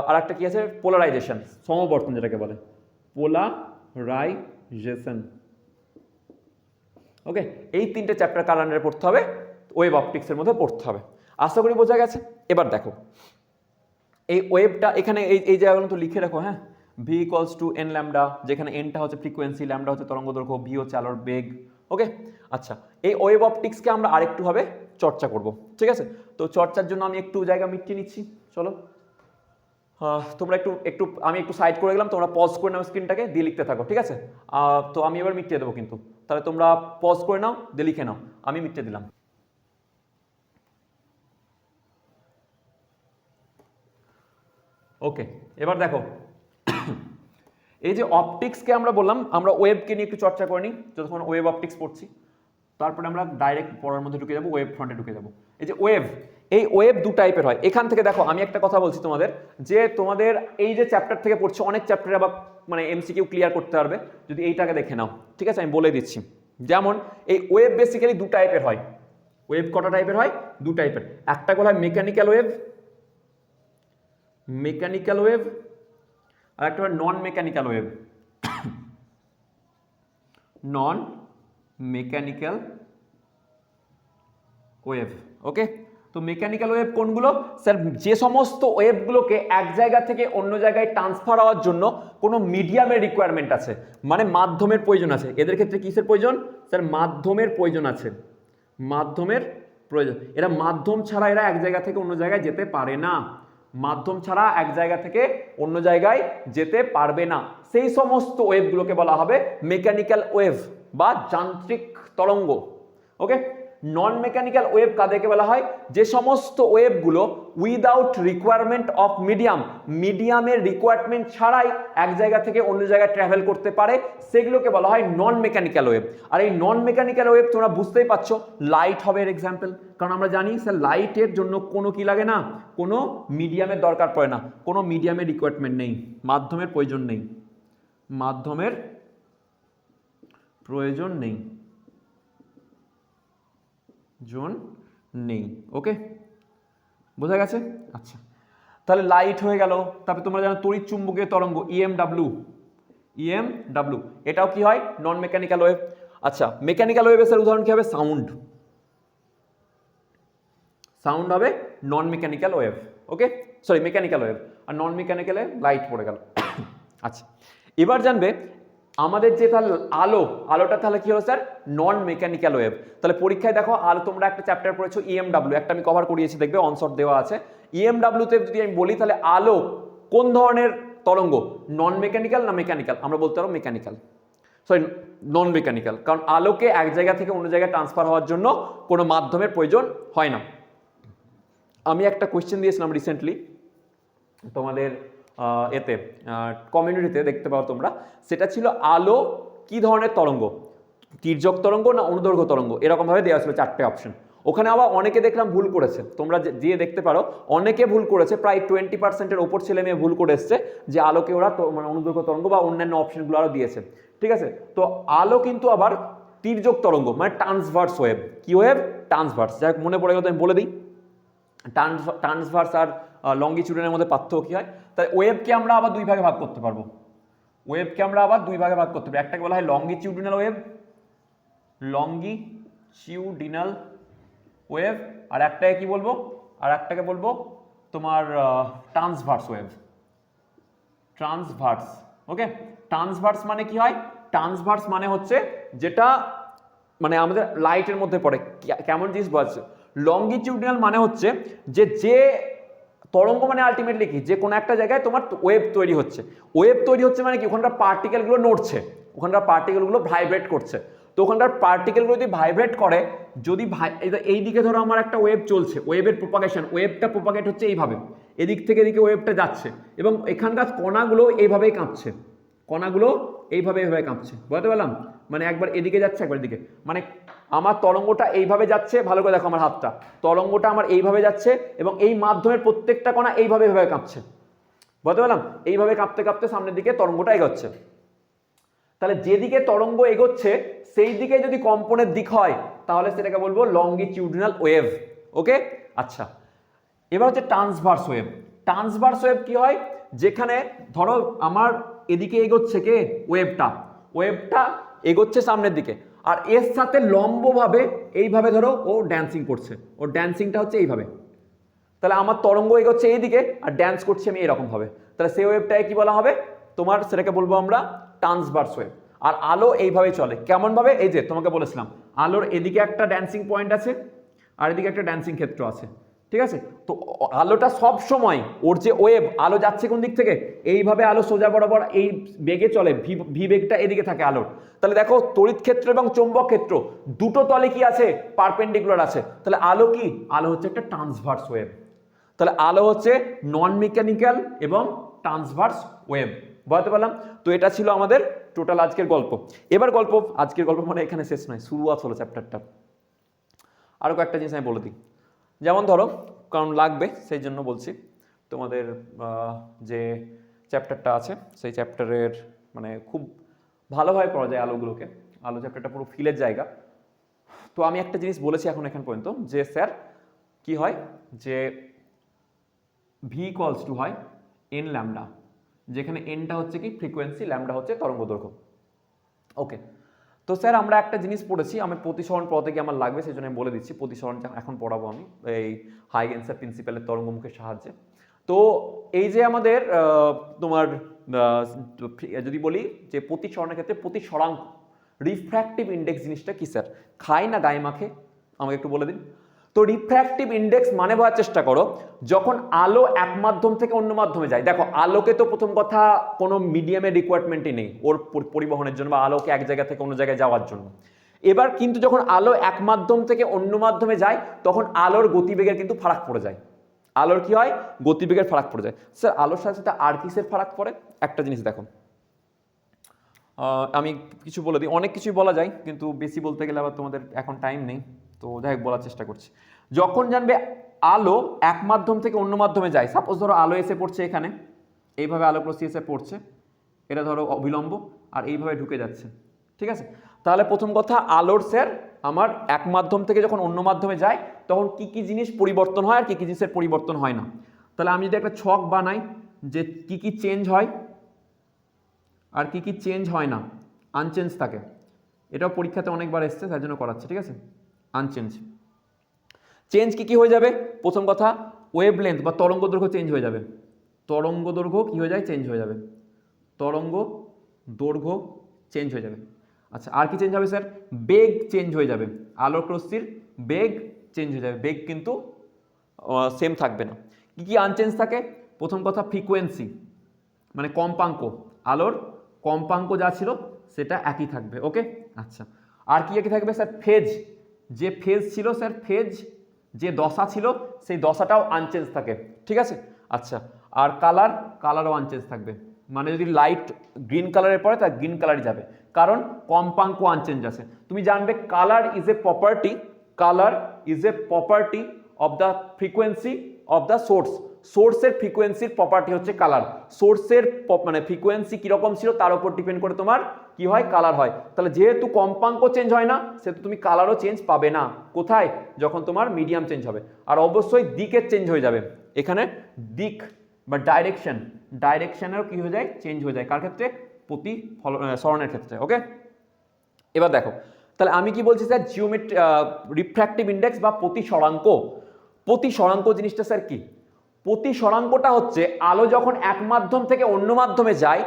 Speaker 1: আরেকটা কি আছে পোলারাইজেশন, সমবর্তন যেটাকে বলে পোলারাইজেশন। ওকে, এই তিনটে চ্যাপ্টার কার আন্ডারে পড়তে হবে, ওয়েভ অপটিক্সের মধ্যে পড়তে হবে। আশা করি বোঝা গেছে। এবার দেখো এই ওয়েভটা এখানে এই জায়গাগুলো তো লিখে রাখো, হ্যাঁ। V equals two N lambda, যেখানে এনটা হচ্ছে ফ্রিকোয়েন্সি, ল্যামডা হচ্ছে তরঙ্গ দৈর্ঘ্য, ভি হচ্ছে আলোর বেগ। ওকে, আচ্ছা, এই ওয়েভ অপটিক্সকে আমরা আরেকটু ভাবে চর্চা করব, ঠিক আছে। তো চর্চার জন্য আমি একটু জায়গা মিটিয়ে নিচ্ছি, চলো। তোমরা একটু আমি একটু সাইড করে গেলাম, তোমরা পজ করে নাও স্ক্রিনটাকে, দিয়ে লিখতে থাকো, ঠিক আছে। তো আমি এবার মিটিয়ে দেবো কিন্তু, তাহলে তোমরা পজ করে নাও, দিয়ে লিখে নাও, আমি মিটিয়ে দিলাম। ওকে, এবার দেখো এই যে অপটিক্সকে আমরা বললাম, আমরা ওয়েভকে নিয়ে একটু চর্চা করে নিই যতক্ষণ ওয়েভ অপটিক্স পড়ছি, তারপরে আমরা ডাইরেক্ট পড়ার মধ্যে ঢুকে যাবো, ওয়েভ ফ্রন্টে ঢুকে যাবো। এই যে ওয়েভ, এই ওয়েভ দু টাইপের হয়। এখান থেকে দেখো আমি একটা কথা বলছি তোমাদের, যে তোমাদের এই যে চ্যাপ্টার থেকে পড়ছো, অনেক চ্যাপ্টারে আবার মানে এমসিকিউ ক্লিয়ার করতে পারবে যদি এইটাকে দেখে নাও, ঠিক আছে। আমি বলে দিচ্ছি, যেমন এই ওয়েভ বেসিক্যালি দু টাইপের হয়। ওয়েভ কটা টাইপের হয়, দু টাইপের। একটা বলা হয় মেকানিক্যাল ওয়েভ, মেকানিক্যাল ওয়েভ, আর একটা নন মেকানিক্যাল ওয়েভ, নন মেকানিক্যাল ওয়েভ। ওকে, তো মেকানিক্যাল ওয়েভ কোনগুলো স্যার, যে সমস্ত ওয়েভগুলোকে এক জায়গা থেকে অন্য জায়গায় ট্রান্সফার হওয়ার জন্য কোনো মিডিয়ামের রিকোয়ারমেন্ট আছে, মানে মাধ্যমের প্রয়োজন আছে। এদের ক্ষেত্রে কিসের প্রয়োজন স্যার, মাধ্যমের প্রয়োজন আছে, মাধ্যমের প্রয়োজন। এরা মাধ্যম ছাড়া এরা এক জায়গা থেকে অন্য জায়গায় যেতে পারে না, মাধ্যম ছাড়া এক জায়গা থেকে অন্য জায়গায় যেতে পারবে না, সেই সমস্ত ওয়েভগুলোকে বলা হবে মেকানিক্যাল ওয়েভ বা যান্ত্রিক তরঙ্গ। ওকে, নন মেকানিক্যাল ওয়েভ কাদেরকে বলা হয়? যে সমস্ত ওয়েভগুলো উইদাউট রিকোয়ারমেন্ট অফ মিডিয়ামের রিকোয়ারমেন্ট ছাড়াই এক জায়গা থেকে অন্য জায়গায় ট্রাভেল করতে পারে, সেগুলোকে বলা হয় নন মেকানিক্যাল ওয়েভ। আর এই নন মেকানিক্যাল ওয়েভ তোমরা বুঝতেই পারছো, লাইট হবে এর এক্সাম্পল, কারণ আমরা জানি স্যার লাইটের জন্য কোনো কি লাগে না, কোনো মিডিয়ামের দরকার পড়ে না, কোনো মিডিয়ামের রিকোয়ারমেন্ট নেই, মাধ্যমের প্রয়োজন নেই, মাধ্যমের প্রয়োজন নেই, ওকে, বোঝা গেছে? আচ্ছা, তাহলে লাইট হয়ে গেল। তারপরে তোমরা জানো তড়িৎ চুম্বকীয় তরঙ্গ ইএমডব্লিউ, এটাও কি হয়? নন মেকানিক্যাল ওয়েভ। আচ্ছা, মেকানিক্যাল ওয়েভের উদাহরণ কি হবে? সাউন্ড হবে নন মেকানিক্যাল ওয়েভ। ওকে, সরি মেকানিক্যাল ওয়েভ, আর নন মেকানিক্যালে লাইট পড়ে গেল। আচ্ছা, এবার জানবে আমাদের যে তাহলে আলোটা তাহলে কি হলো স্যার? নন মেকানিক্যাল ওয়েভ। তাহলে পরীক্ষায় দেখো আলো, তোমরা একটা চ্যাপ্টার পড়েছো ইএমডব্লিউ, একটা আমি কভার করিয়েছি, দেখবে অনশট দেওয়া আছে। ইএমডব্লিউতে যদি আমি বলি তাহলে আলো কোন ধরনের তরঙ্গ? নন মেকানিক্যাল না মেকানিক্যাল? আমরা বলতে পারবো মেকানিক্যাল, সরি নন মেকানিক্যাল, কারণ আলোকে এক জায়গা থেকে অন্য জায়গায় ট্রান্সফার হওয়ার জন্য কোনো মাধ্যমের প্রয়োজন হয় না। আমি একটা কোয়েশ্চেন দিয়েছিলাম রিসেন্টলি তোমাদের এতে কমিউনিটিতে, দেখতে পাও তোমরা, সেটা ছিল আলো কি ধরনের তরঙ্গ, তির্যক তরঙ্গ না অনুদৈর্ঘ্য তরঙ্গ, এরকম ভাবে দেওয়া ছিল 4টে অপশন। ওখানে আবার অনেকে দেখলাম ভুল করেছে, তোমরা যে দেখতে পারো অনেকে ভুল করেছে, প্রায় 20%-এর ওপর ছেলে মেয়ে ভুল করে এসছে যে আলোকে ওরা মানে অনুদৈর্ঘ্য তরঙ্গ বা অন্যান্য অপশনগুলো আরও দিয়েছে। ঠিক আছে, তো আলো কিন্তু আবার তির্যক তরঙ্গ, মানে ট্রান্সভার্স ওয়েভ। কি ওয়েভ? ট্রান্সভার্স। যাই হোক, মনে পড়ে গেল, আমি বলে দিই ট্রান্সভার্স আর লঙ্গিটিউডিনের মধ্যে পার্থক্য কি হয়। তাই ওয়েভকে আমরা আবার দুই ভাগে ভাগ করতে পারবো, একটাকে বলা হয় লঙ্গিটিউডিনাল ওয়েভ, আর একটাকে কি বলবো? আর একটাকে বলবো তোমার ট্রান্সভার্স ওয়েভ, ওকে। ট্রান্সভার্স মানে কি হয়? ট্রান্সভার্স মানে হচ্ছে যেটা মানে আমাদের লাইটের মধ্যে পড়ে, কেমন জিনিস বলছে। লঙ্গিটিউডিনাল মানে হচ্ছে যে তরঙ্গ মানে আলটিমেটলি কি, যে কোনো একটা জায়গায় তোমার ওয়েভ তৈরি হচ্ছে। মানে কি, ওখানকার পার্টিকেলগুলো নড়ছে, ওখানকার পার্টিকেলগুলো ভাইব্রেট করছে। তো ওখানকার পার্টিকেলগুলো যদি ভাইব্রেট করে, যদি এই দিকে ধরো আমার একটা ওয়েভ চলছে, ওয়েভের প্রোপাগেশন, ওয়েভটা প্রোপাগেট হচ্ছে এইভাবে, এদিক থেকে এদিকে ওয়েভটা যাচ্ছে, এবং এখানকার কণাগুলো এইভাবেই কাঁপছে, কাঁপছে, বুঝতে পারলাম? মানে একবার এদিকে যাচ্ছে, একবার এদিকে, মানে আমার তরঙ্গটা এইভাবে যাচ্ছে, ভালো করে দেখো আমার হাতটা, তরঙ্গটা আমার এইভাবে যাচ্ছে এবং এই মাধ্যমের প্রত্যেকটা কণা এইভাবে কাঁপছে, বুঝতে পারলাম? এইভাবে কাঁপতে কাঁপতে সামনের দিকে তরঙ্গটা এগোচ্ছে। তাহলে যেদিকে তরঙ্গ এগোচ্ছে সেই দিকে যদি কম্পনের দিক হয় তাহলে সেটাকে বলবো লঙ্গিটিউডিনাল ওয়েভ। ওকে, আচ্ছা, এবার হচ্ছে ট্রান্সভার্স ওয়েভ কি হয়? যেখানে ধরো আমার এদিকে এগোচ্ছে কে, ওয়েভটা এগোচ্ছে সামনের দিকে, আর এর সাথে লম্বভাবে এইভাবে ধরো ও ড্যান্সিং করছে, ওর ড্যান্সিংটা হচ্ছে এইভাবে। তাহলে আমার তরঙ্গ এগোচ্ছে এইদিকে আর ড্যান্স করছে আমি এরকম ভাবে, তাহলে সেই ওয়েভটাকে কি বলা হবে তোমার? সেটাকে বলবো আমরা ট্রান্সভার্স ওয়েভ। আর আলো এইভাবে চলে, কেমন ভাবে? এই যে তোমাকে বলেছিলাম, আলোর এদিকে একটা ড্যান্সিং পয়েন্ট আছে আর এদিকে একটা ড্যান্সিং ক্ষেত্র আছে, ঠিক আছে? তো আলোটা সব সময় ওর যে ওয়েভ, আলো যাচ্ছে কোন দিক থেকে, এইভাবে আলো সোজা বরাবর এই বেগে চলে, ভি বেগটা এদিকে থাকে আলোর। তাহলে দেখো তড়িৎ ক্ষেত্র এবং চৌম্বক ক্ষেত্র দুটো তলে কি আছে? পারপেন্ডিকুলার আছে। তাহলে আলো কি? আলো হচ্ছে একটা ট্রান্সভার্স ওয়েভ। তাহলে আলো হচ্ছে নন মেকানিক্যাল এবং ট্রান্সভার্স ওয়েভ, বুঝতে পারলাম? তো এটা ছিল আমাদের টোটাল আজকের গল্প। এবার আজকের গল্প মানে এখানে শেষ নয়, শুরুয়াত হলো চ্যাপ্টারটা। আরও কয়েকটা জিনিস আমি বলে দিই, যেমন ধরো, কারণ লাগবে সেই জন্য বলছি, তোমাদের যে চ্যাপ্টারটা আছে সেই চ্যাপ্টারের মানে খুব ভালোভাবে পড়া যায় আলোগুলোকে, আলো চ্যাপ্টারটা পুরো ফিলের জায়গা। তো আমি একটা জিনিস বলেছি এখন পর্যন্ত, যে স্যার কি হয়, যে ভি ইকুয়ালস টু হয় এন ল্যামডা, যেখানে এনটা হচ্ছে কি ফ্রিকোয়েন্সি, ল্যামডা হচ্ছে তরঙ্গ দৈর্ঘ্য। ওকে, তো স্যার আমরা একটা জিনিস পড়েছি, আমি প্রতিসরণ পড়াতে গিয়ে আমার লাগবে, সেই জন্য আমি বলে দিচ্ছি, প্রতিসরণ এখন পড়াবো আমি এই হাইগেন্সের প্রিন্সিপালের তরঙ্গমুখের সাহায্যে। তো এই যে আমাদের তোমার যদি বলি যে প্রতিসরণের ক্ষেত্রে প্রতিসরাঙ্ক, রিফ্র্যাক্টিভ ইন্ডেক্স জিনিসটা কি স্যার? খায় না গায়ে মাখে? আমাকে একটু বলে দিন। তো রিফ্র্যাক্টিভ ইন্ডেক্স মানে বোঝার চেষ্টা করো, যখন আলো এক মাধ্যম থেকে অন্য মাধ্যমে যায়, দেখো আলোকে তো প্রথম কথা কোনো মিডিয়ামের রিকোয়ারমেন্টই নেই ওর পরিবহনের জন্য বা আলোকে এক জায়গা থেকে অন্য জায়গায় যাওয়ার জন্য। এবার কিন্তু যখন আলো এক মাধ্যম থেকে অন্য মাধ্যমে যায় তখন আলোর গতিবেগের কিন্তু ফারাক পড়ে যায়। আলোর কি হয়? গতিবেগের ফারাক পড়ে যায়। স্যার আলোর সাথে সাথে আর কিসের ফারাক পড়ে? একটা জিনিস দেখো, আমি কিছু বলে দিই, অনেক কিছুই বলা যায় কিন্তু বেশি বলতে গেলে আবার তোমাদের এখন টাইম নেই, তো যাই হোক বলার চেষ্টা করছি। যখন জানবে আলো এক মাধ্যম থেকে অন্য মাধ্যমে যায়, সাপোজ ধরো আলো এসে পড়ছে এখানে, এইভাবে আলোক রশ্মি এসে পড়ছে, এটা ধরো অবিলম্ব আর এইভাবে ঢুকে যাচ্ছে, ঠিক আছে? তাহলে প্রথম কথা আলোর স্যার আমার এক মাধ্যম থেকে যখন অন্য মাধ্যমে যায় তখন কি কি জিনিস পরিবর্তন হয় আর কি কি জিনিসের পরিবর্তন হয় না। তাহলে আমি যদি একটা ছক বানাই যে কি কি চেঞ্জ হয় আর কি কি চেঞ্জ হয় না, আনচেঞ্জ থাকে, এটাও পরীক্ষাতে অনেকবার এসছে তার জন্য করাচ্ছে, ঠিক আছে? আনচেঞ্জ চেঞ্জ কি কি হয়ে যাবে? প্রথম কথা ওয়েভ লেন্থ বা তরঙ্গ দৈর্ঘ্য চেঞ্জ হয়ে যাবে, তরঙ্গ দৈর্ঘ্য কি হয়ে যায়? চেঞ্জ হয়ে যাবে, তরঙ্গ দৈর্ঘ্য চেঞ্জ হয়ে যাবে। আচ্ছা আর কি চেঞ্জ হবে স্যার? বেগ চেঞ্জ হয়ে যাবে, আলোক রশ্মির বেগ চেঞ্জ হয়ে যাবে, বেগ কিন্তু সেম থাকবে না। কি কি আনচেঞ্জ থাকে? প্রথম কথা ফ্রিকোয়েন্সি মানে কম্পাঙ্ক, আলোর কম্পাঙ্ক যা ছিল সেটা একই থাকবে, ওকে? আচ্ছা আর কি একই থাকবে স্যার? ফেজ, যে ফেজ ছিল স্যার, ফেজ যে দশা ছিল সেই দশাটাও আনচেঞ্জ থাকে, ঠিক আছে? আচ্ছা আর কালার, কালারও আনচেঞ্জ থাকবে, মানে যদি লাইট গ্রিন কালারের পরে তার গ্রিন কালারই যাবে, কারণ কম্পাঙ্ক আনচেঞ্জ আছে। তুমি জানবে colour is a property, colour is a property of the frequency of the source, সোর্সের ফ্রিকোয়েন্সির প্রপার্টি হচ্ছে কালার, সোর্সের মানে ফ্রিকোয়েন্সি কিরকম ছিল তার উপর ডিপেন্ড করে তোমার কি হয়? কালার হয়। তাহলে যেহেতু কম্পাঙ্ক চেঞ্জ হয় না সেহেতু তুমি কালারও চেঞ্জ পাবে না, কোথায়? যখন তোমার মিডিয়াম চেঞ্জ হবে। আর অবশ্যই দিকের চেঞ্জ হয়ে যাবে, এখানে দিক বা ডাইরেকশন, ডাইরেকশনেরও কি হয়ে যায়? চেঞ্জ হয়ে যায়, কার ক্ষেত্রে? প্রতিসরণের ক্ষেত্রে, ওকে? এবার দেখো তাহলে আমি কি বলছি স্যার? রিফ্র্যাক্টিভ ইন্ডেক্স বা প্রতিসরাঙ্ক, প্রতিসরাঙ্ক জিনিসটা স্যার কি? প্রতিসরাঙ্কটা হচ্ছে আলো যখন এক মাধ্যম থেকে অন্য মাধ্যমে যায়,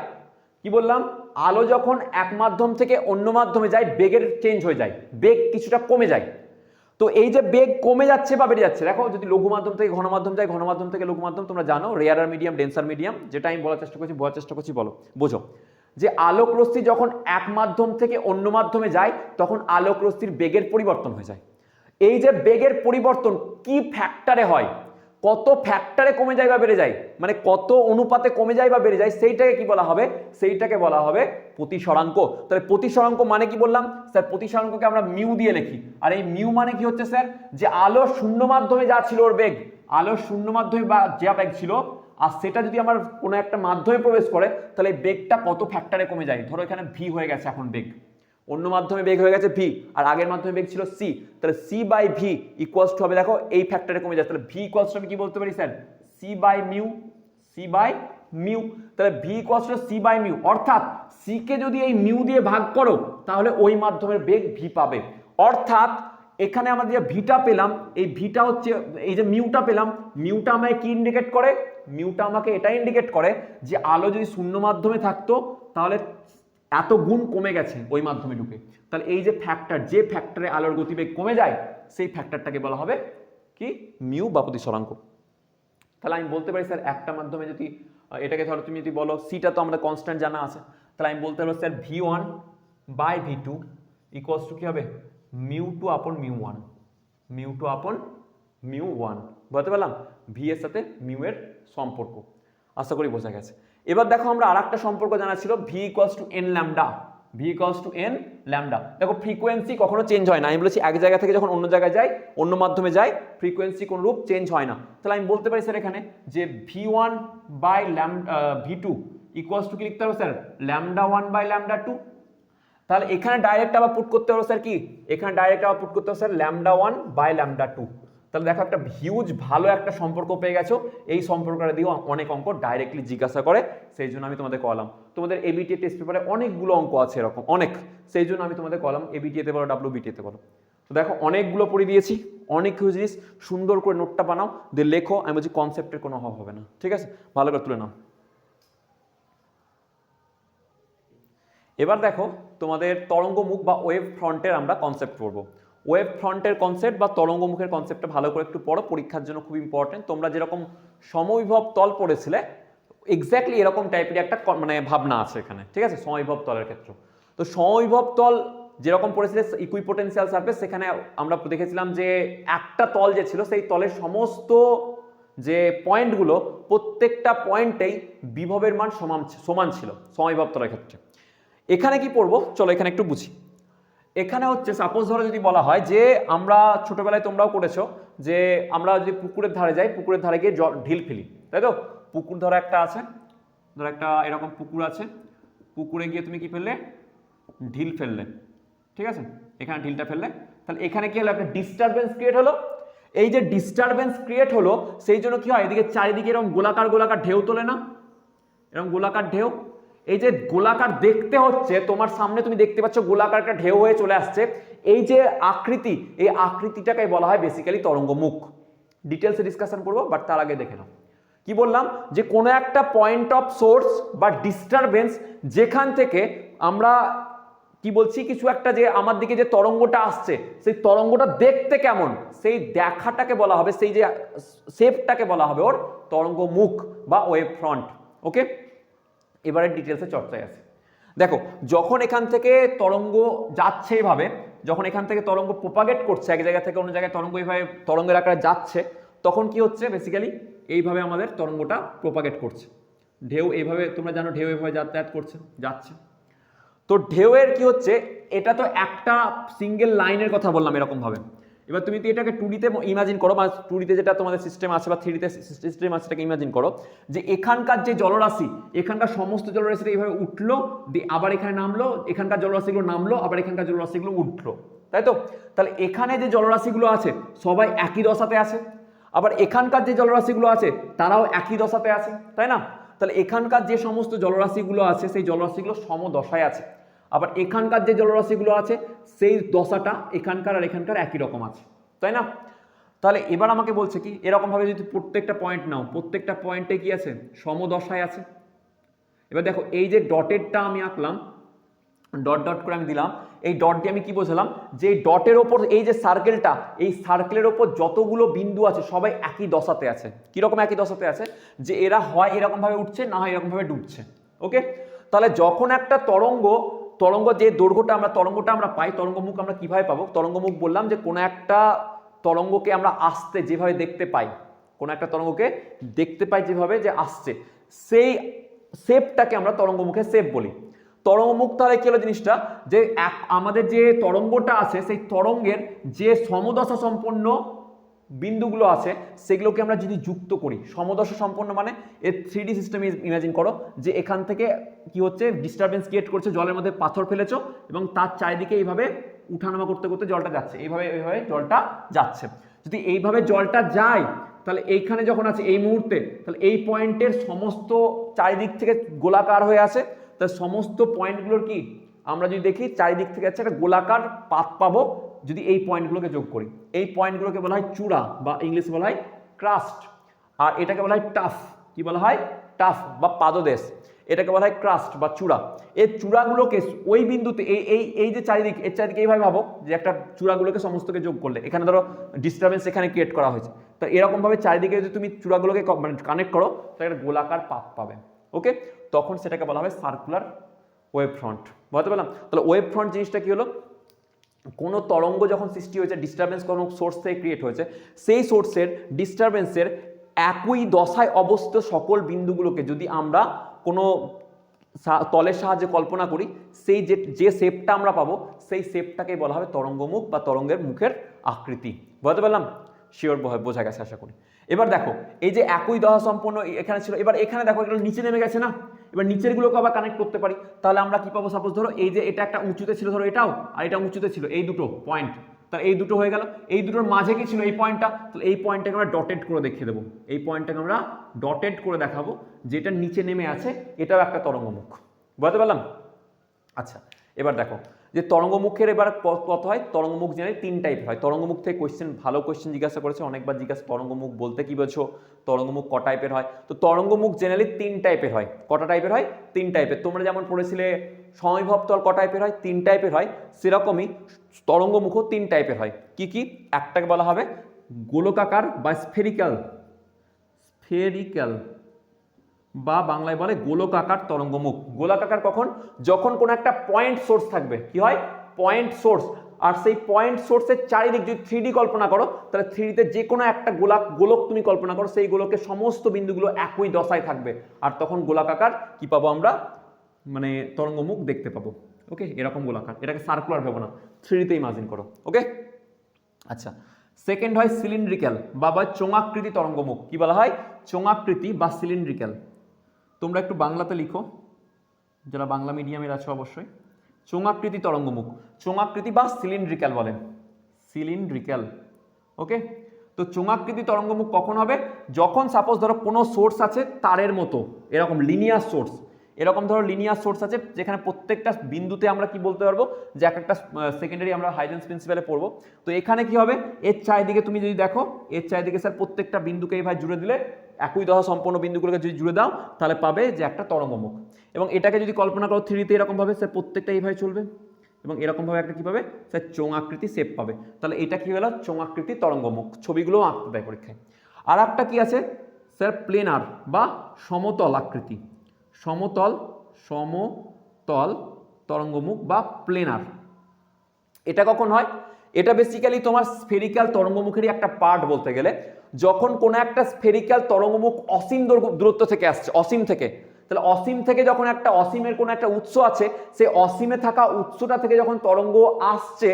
Speaker 1: কি বললাম? আলো যখন এক মাধ্যম থেকে অন্য মাধ্যমে যায় বেগের চেঞ্জ হয়ে যায়, বেগ কিছুটা কমে যায়। তো এই যে বেগ কমে যাচ্ছে বা বেড়ে যাচ্ছে, দেখো যদি লঘু মাধ্যম থেকে ঘন মাধ্যম যায়, ঘন মাধ্যম থেকে লঘু মাধ্যম, তোমরা জানো রেয়ার মিডিয়াম ডেন্সার মিডিয়াম, যেটা আমি বলার চেষ্টা করছি, বোঝার চেষ্টা করছি, বলো বোঝো যে আলোক রশ্মি যখন এক মাধ্যম থেকে অন্য মাধ্যমে যায় তখন আলোক রশ্মির বেগের পরিবর্তন হয়ে যায়। এই যে বেগের পরিবর্তন কি ফ্যাক্টরে হয়, কত ফ্যাক্টরে কমে যায় বা বেড়ে যায়, মানে কত অনুপাতে কমে যায় বা বেড়ে যায়, সেইটাকে কি বলা হবে? সেইটাকে বলা হবে প্রতিসরাঙ্ক। তাহলে প্রতিসরাঙ্ক মানে কি বললাম স্যার? প্রতিসরাঙ্ককে আমরা মিউ দিয়ে লিখি, আর এই মিউ মানে কি হচ্ছে স্যার? যে আলো শূন্য মাধ্যমে যা ছিল ওর বেগ, আলো শূন্য মাধ্যমে বা যা বেগ ছিল আর সেটা যদি আমার কোনো একটা মাধ্যমে প্রবেশ করে তাহলে বেগটা কত ফ্যাক্টরে কমে যায়। ধরো এখানে ভি হয়ে গেছে এখন বেগ, অন্য মাধ্যমে বেগ হয়ে গেছে ভি আর আগের মাধ্যমে বেগ ছিল সি, তাহলে C by V equals to হবে, দেখো এই ফ্যাক্টরে কমে যাচ্ছে, তাহলে ভি ইকুয়ালস টু আমি কি বলতে পারি sir? C by mu, C by mu, তাহলে V equals to C by mu, অর্থাৎ সি কে যদি এই মিউ দিয়ে ভাগ করো তাহলে ওই মাধ্যমের বেগ ভি পাবে। অর্থাৎ এখানে আমরা যে ভিটা পেলাম, এই ভিটা হচ্ছে এই যে মিউটা পেলাম, মিউটা আমাকে কি ইন্ডিকেট করে? মিউটা আমাকে এটা ইন্ডিকেট করে যে আলো যদি শূন্য মাধ্যমে থাকতো তাহলে এত গুণ কমে গেছে ওই মাধ্যমে ঢুকে। তাহলে এই যে ফ্যাক্টর, যে ফ্যাক্টরে আলোর গতিবেগ কমে যায় সেই ফ্যাক্টরটাকে বলা হবে কি? মিউ বা প্রতিসরাঙ্ক। তাহলে আমি বলতে পারি স্যার একটা মাধ্যমে যদি এটাকে ধরো তুমি যদি বলো সিটা তো আমরা কনস্ট্যান্ট জানা আছে, তাহলে আমি বলতে পারবো স্যার ভি1 বাই ভি2 ইকুয়ালস টু কি হবে? মিউ2 আপন মিউ1, মিউ2 আপন মিউ1, বলতে পারলাম ভি এর সাথে মিউ এর সম্পর্ক। আশা করি বোঝা গেছে। এবার দেখো আমরা আরেকটা সম্পর্ক জানা ছিল V equals two N lambda, V equals two N lambda. দেখো ফ্রিকোয়েন্সি কখনো চেঞ্জ হয় না, আমি বলেছি এক জায়গা থেকে যখন অন্য জায়গায় যায়, অন্য মাধ্যমে যায়, ফ্রিকোয়েন্সি কোন রূপ চেঞ্জ হয় না। তাহলে আমি বলতে পারি স্যার এখানে যে ভি1 বাই ভি2 ইকুয়ালস টু কি লিখতে হবে স্যার? ল্যামডা1 বাই ল্যামডা2। তাহলে এখানে ডাইরেক্ট আবার পুট করতে হবে স্যার কি? এখানে ডাইরেক্ট আবার পুট করতে হবে স্যার ল্যামডা1 বাই ল্যামডা2। তাহলে দেখো একটা হিউজ ভালো একটা সম্পর্ক পেয়ে গেছো। এই সম্পর্কটা দিয়েও অনেক অঙ্ক ডাইরেক্টলি জিজ্ঞাসা করে, সেই জন্য আমি তোমাদের কলাম। তোমাদের এবিটিএ টেস্ট পেপারে অনেকগুলো অঙ্ক আছে এরকম অনেক, সেই জন্য আমি তোমাদের কলাম এবিটিএতে বলো ডাব্লিউবিটিএতে বলো। তো দেখো অনেকগুলো পড়ে দিয়েছি, অনেক কিছু জিনিস সুন্দর করে নোটটা বানাও, দিয়ে লেখো। আমি বলছি কনসেপ্টের কোনো অভাব হবে না, ঠিক আছে? ভালো করে তুলে নাও। এবার দেখো তোমাদের তরঙ্গ মুখ বা ওয়েভ ফ্রন্টের আমরা কনসেপ্ট পড়বো। ওয়েভ ফ্রন্টের কনসেপ্ট বা তরঙ্গমুখের কনসেপ্টটা ভালো করে একটু পড়ো, পরীক্ষার জন্য খুব ইম্পর্টেন্ট। তোমরা যেরকম সমবিভব তল পড়েছিলে এক্স্যাক্টলি এরকম টাইপের একটা মানে ভাবনা আছে এখানে, ঠিক আছে, সমবিভব তলের ক্ষেত্রে। তো সমবিভব তল যেরকম পড়েছিলে ইকুইপোটেনশিয়াল সারফেস, সেখানে আমরা দেখেছিলাম যে একটা তল যে ছিল সেই তলের সমস্ত যে পয়েন্টগুলো প্রত্যেকটা পয়েন্টেই বিভবের মান সমান ছিল সমবিভব তলের ক্ষেত্রে। এখানে কি পড়বো চলো এখানে একটু বুঝি। এখানে হচ্ছে সাপোজ ধরো যদি বলা হয় যে আমরা ছোটবেলায় তোমরাও করেছো যে আমরা যদি পুকুরের ধারে যাই, পুকুরের ধারে গিয়ে ঢিল ফেলি, তাই তো? পুকুর ধরো একটা আছে, ধরো একটা এরকম পুকুর আছে, পুকুরে গিয়ে তুমি কি ফেললে? ঢিল ফেললে, ঠিক আছে, এখানে ঢিলটা ফেললে, তাহলে এখানে কি হলো? একটা ডিস্টারবেন্স ক্রিয়েট হলো। এই যে ডিস্টারবেন্স ক্রিয়েট হলো সেই জন্য কি হয়, এদিকে চারিদিকে এরকম গোলাকার গোলাকার ঢেউ তোলে না, এরকম গোলাকার ঢেউ। এই যে গোলাকার দেখতে হচ্ছে তোমার সামনে, তুমি দেখতে পাচ্ছ গোলাকার একটা ঢেউ হয়ে চলে আসছে, এই যে আকৃতি, এই আকৃতিটাকে বলা হয় বেসিক্যালি তরঙ্গমুখ। ডিটেলসে ডিসকাশন করবো, বাট তার আগে দেখে নাও কি বললাম, যে কোনো একটা পয়েন্ট অফ সোর্স বা ডিস্টারবেন্স যেখান থেকে আমরা কি বলছি, কিছু একটা যে আমার দিকে যে তরঙ্গটা আসছে সেই তরঙ্গটা দেখতে কেমন, সেই দেখাটাকে বলা হবে, সেই যে শেপটাকে বলা হবে ওর তরঙ্গমুখ বা ওয়েভ ফ্রন্ট। ওকে, এবারে ডিটেলসে চর্চায় আছে। দেখো যখন এখান থেকে তরঙ্গ যাচ্ছে এইভাবে, যখন এখান থেকে তরঙ্গ প্রোপাগেট করছে এক জায়গা থেকে অন্য জায়গায়, তরঙ্গ এইভাবে তরঙ্গের আকারে যাচ্ছে, তখন কি হচ্ছে বেসিক্যালি এইভাবে আমাদের তরঙ্গটা প্রোপাগেট করছে। ঢেউ এইভাবে, তোমরা জানো ঢেউ এইভাবে যাতায়াত করছে, যাচ্ছে। তো ঢেউয়ের কি হচ্ছে, এটা তো একটা সিঙ্গেল লাইনের কথা বললাম এরকম ভাবে। এবার তুমি এটাকে 2D তে ইমাজিন করো, বা 2D তে যেটা তোমাদের সিস্টেম আছে বা 3D তে সিস্টেম আছে সেটাকে ইমাজিন করো, যে এখানকার যে জলরাশি, এখানকার সমস্ত জলরাশিটা এইভাবে উঠলো, আবার এখানে নামলো, এখানকার জলরাশিগুলো নামলো, আবার এখানকার জলরাশিগুলো উঠলো, তাই তো? তাহলে এখানে যে জলরাশিগুলো আছে সবাই একই দশাতে আছে, আবার এখানকার যে জলরাশিগুলো আছে তারাও একই দশাতে আছে, তাই না? তাহলে এখানকার যে সমস্ত জলরাশিগুলো আছে সেই জলরাশিগুলো সমদশায় আছে, আবার এখানকার যে জলরাশিগুলো আছে সেই দশাটা এখানকার আর এখানকার একই রকম আছে, তাই না? তাহলে এবার আমাকে বলছে কি, এরকম ভাবে যদি প্রত্যেকটা পয়েন্ট নাও, প্রত্যেকটা পয়েন্টে কি আছে? সমদশায় আছে। এবার দেখো এই যে ডটেরটা আমি আঁকলাম, ডট ডট করে আমি দিলাম, এই ডট দিয়ে আমি কি বোঝালাম, যে ডটের ওপর এই যে সার্কেলটা, এই সার্কেলের ওপর যতগুলো বিন্দু আছে সবাই একই দশাতে আছে। কিরকম একই দশাতে আছে? যে এরা হয় এরকম ভাবে উঠছে, না হয় এরকম ভাবে ডুবছে। ওকে, তাহলে যখন একটা তরঙ্গ যে দৈর্ঘ্যটা তরঙ্গটা আমরা পাই, তরঙ্গমুখ আমরা কিভাবে পাবো? তরঙ্গমুখ বললাম যে কোনো একটা তরঙ্গকে আমরা আসতে যেভাবে দেখতে পাই, কোনো একটা তরঙ্গকে দেখতে পাই যেভাবে যে আসছে, সেই শেপটাকে আমরা তরঙ্গমুখের শেপ বলি। তরঙ্গমুখ তাহলে কি হলো জিনিসটা, যে আমাদের যে তরঙ্গটা আছে সেই তরঙ্গের যে সমদশা সম্পন্ন বিন্দুগুলো আছে সেগুলোকে আমরা যদি যুক্ত করি, সমদশা সম্পন্ন মানে এর 3D সিস্টেম ইমাজিন করো, যে এখান থেকে কি হচ্ছে, ডিস্টারবেন্স ক্রিয়েট করছে, জলের মধ্যে পাথর ফেলেছো এবং তার চারিদিকে এইভাবে উঠানামা করতে করতে জলটা যাচ্ছে, এইভাবে জলটা যাচ্ছে। যদি এইভাবে জলটা যায় তাহলে এইখানে যখন আছে এই মুহূর্তে, তাহলে এই পয়েন্টের সমস্ত চারিদিক থেকে গোলাকার হয়ে আছে, তার সমস্ত পয়েন্টগুলোর কি আমরা যদি দেখি চারিদিক থেকে আছে একটা গোলাকার পাত পাবো যদি এই পয়েন্টগুলোকে যোগ করি। এই পয়েন্টগুলোকে বলা হয় চূড়া বা ইংলিশে বলা হয় ক্রাস্ট, আর এটাকে বলা হয় টাফ। কি বলা হয়? টাফ বা পাদদেশ, এটাকে বলা হয় ক্রাস্ট বা চূড়া। এই চূড়াগুলোকে ওই বিন্দুতে এই যে চারিদিক, এর চারিদিকে এইভাবে ভাবো যে একটা চূড়াগুলোকে সমস্তকে যোগ করলে, এখানে ধরো ডিস্টারবেন্স এখানে ক্রিয়েট করা হয়েছে, তো এরকম ভাবে চারিদিকে যদি তুমি চূড়াগুলোকে কানেক্ট করো তাহলে একটা গোলাকার পাত পাবে। ওকে, তখন সেটাকে বলা হবে সার্কুলার ওয়েভ ফ্রন্ট। বুঝতে পারলাম? তাহলে ওয়েভ ফ্রন্ট জিনিসটা কি হলো, কোনো তরঙ্গ যখন সৃষ্টি হয়েছে, ডিস্টারবেন্স কোনো সোর্স থেকে ক্রিয়েট হয়েছে, সেই সোর্সের ডিস্টারবেন্সের একই দশায় অবস্থিত সকল বিন্দুগুলোকে যদি আমরা কোনো তলের সাহায্যে কল্পনা করি, সেই যে শেপটা আমরা পাবো সেই শেপটাকে বলা হবে তরঙ্গমুখ বা তরঙ্গের মুখের আকৃতি। বুঝতে পারলাম? শিওর বোঝা গেছে আশা করি। এবার দেখো এই যে একই দশা সম্পন্ন এখানে ছিল, এবার এখানে দেখো এগুলো নিচে নেমে গেছে না, এবার নিচের গুলোকে আবার কানেক্ট করতে পারি, তাহলে আমরা কি পাবো? সাপোজ ধরো এই যে এটা একটা উঁচুতে ছিল, ধরো এটাও আর এটা উঁচুতে ছিল, এই দুটো পয়েন্ট, তাহলে এই দুটো হয়ে গেল, এই দুটোর মাঝে কি ছিল? এই পয়েন্টটা, তাহলে এই পয়েন্টটাকে আমরা ডটেড করে দেখিয়ে দেবো, এই পয়েন্টটাকে আমরা ডটেড করে দেখাবো, যেটা নিচে নেমে আছে এটাও একটা তরঙ্গমুখ। বুঝতে পারলাম? আচ্ছা, এবার দেখো যে তরঙ্গমুখের এবার কত হয়, তরঙ্গমুখ জেনারেলি 3 টাইপের হয়। তরঙ্গমুখ থেকে ভালো কোয়েশ্চেন জিজ্ঞাসা করেছে, অনেকবার জিজ্ঞাসা, তরঙ্গমুখ বলতে কি বোঝো, তরঙ্গমুখ ক টাইপের হয়। তো তরঙ্গমুখ জেনারেলি 3 টাইপের হয়। কটা টাইপের হয়? 3 টাইপের। তোমরা যেমন পড়েছিলে সমবিভব তল ক টাইপের হয়, 3 টাইপের হয়, সেরকমই তরঙ্গমুখও 3 টাইপের হয়। কি কি? একটাকে বলা হবে গোলকাকার বা স্ফেরিক্যাল, স্ফেরিক্যাল বা বাংলায় বলে গোলকাকার তরঙ্গমুখ। গোলাকার কখন? যখন কোনো একটা পয়েন্ট সোর্স থাকবে। কি হয়? Point source. আর সেই পয়েন্ট সোর্সের চারিদিক যদি 3D কল্পনা করো, তাহলে 3Dতে যে কোনো একটা গোলক তুমি কল্পনা করো, সেই গোলকের সমস্ত বিন্দুগুলো একই দশায় থাকবে, আর তখন গোলাকার কি পাবো আমরা, মানে তরঙ্গমুখ দেখতে পাবো। ওকে, এরকম গোলাকার, এটাকে সার্কুলার ভেবো না, 3Dতে ইমাজিন করো। ওকে, আচ্ছা। সেকেন্ড হয় সিলিন্ড্রিক্যাল বা চোঙাকৃতি তরঙ্গমুখ। কি বলা হয়? চোঙাকৃতি বা সিলিন্ড্রিক্যাল। তোমরা একটু বাংলাতে লিখো, যারা বাংলা মিডিয়ামের আছে অবশ্যই। চোঙাকৃতি তরঙ্গমুখ, চোঙাকৃতি বা সিলিন্ড্রিক্যাল বলে, সিলিন্ড্রিক্যাল। ওকে, তো চোঙাকৃতি তরঙ্গমুখ কখন হবে? যখন সাপোজ ধরো কোনো সোর্স আছে তারের মতো, এরকম লিনিয়ার সোর্স, এরকম ধরো লিনিয়ার সোর্স আছে যেখানে প্রত্যেকটা বিন্দুতে আমরা কি বলতে পারবো, যে একটা সেকেন্ডারি আমরা হাইজেন্স প্রিন্সিপালে পড়বো। তো এখানে কি হবে, এর চারিদিকে তুমি যদি দেখো, এর চারিদিকে স্যার প্রত্যেকটা বিন্দুকে এইভাবে জুড়ে দিলে, একই দশা সম্পন্ন বিন্দুগুলোকে যদি জুড়ে দাও, তাহলে পাবে যে একটা তরঙ্গমুখ। এবং এটাকে যদি কল্পনা করো 3Dতে এরকম ভাবে, স্যার প্রত্যেকটা এইভাবে চলবে এবং এরকম ভাবে একটা কি পাবে, স্যার চোঙাকৃতি শেপ পাবে। তাহলে এটা কি হলো, চোঙাকৃতি তরঙ্গমুখ। ছবিগুলোও আঁকতে দেয় পরীক্ষায়। আর একটা কি আছে স্যার, প্লেনার বা সমতল আকৃতি, সমতল তরঙ্গমুখ বা প্লেনার। এটা কখন হয়? এটা বেসিক্যালি তোমার স্ফেরিক্যাল তরঙ্গমুখেরই একটা পার্ট বলতে গেলে। যখন কোনো একটা স্ফেরিক্যাল তরঙ্গমুখ অসীম দূরত্ব থেকে আসছে, অসীম থেকে, তাহলে অসীম থেকে যখন একটা অসীমের কোনো একটা উৎস আছে, সেই অসীমে থাকা উৎসটা থেকে যখন তরঙ্গ আসছে,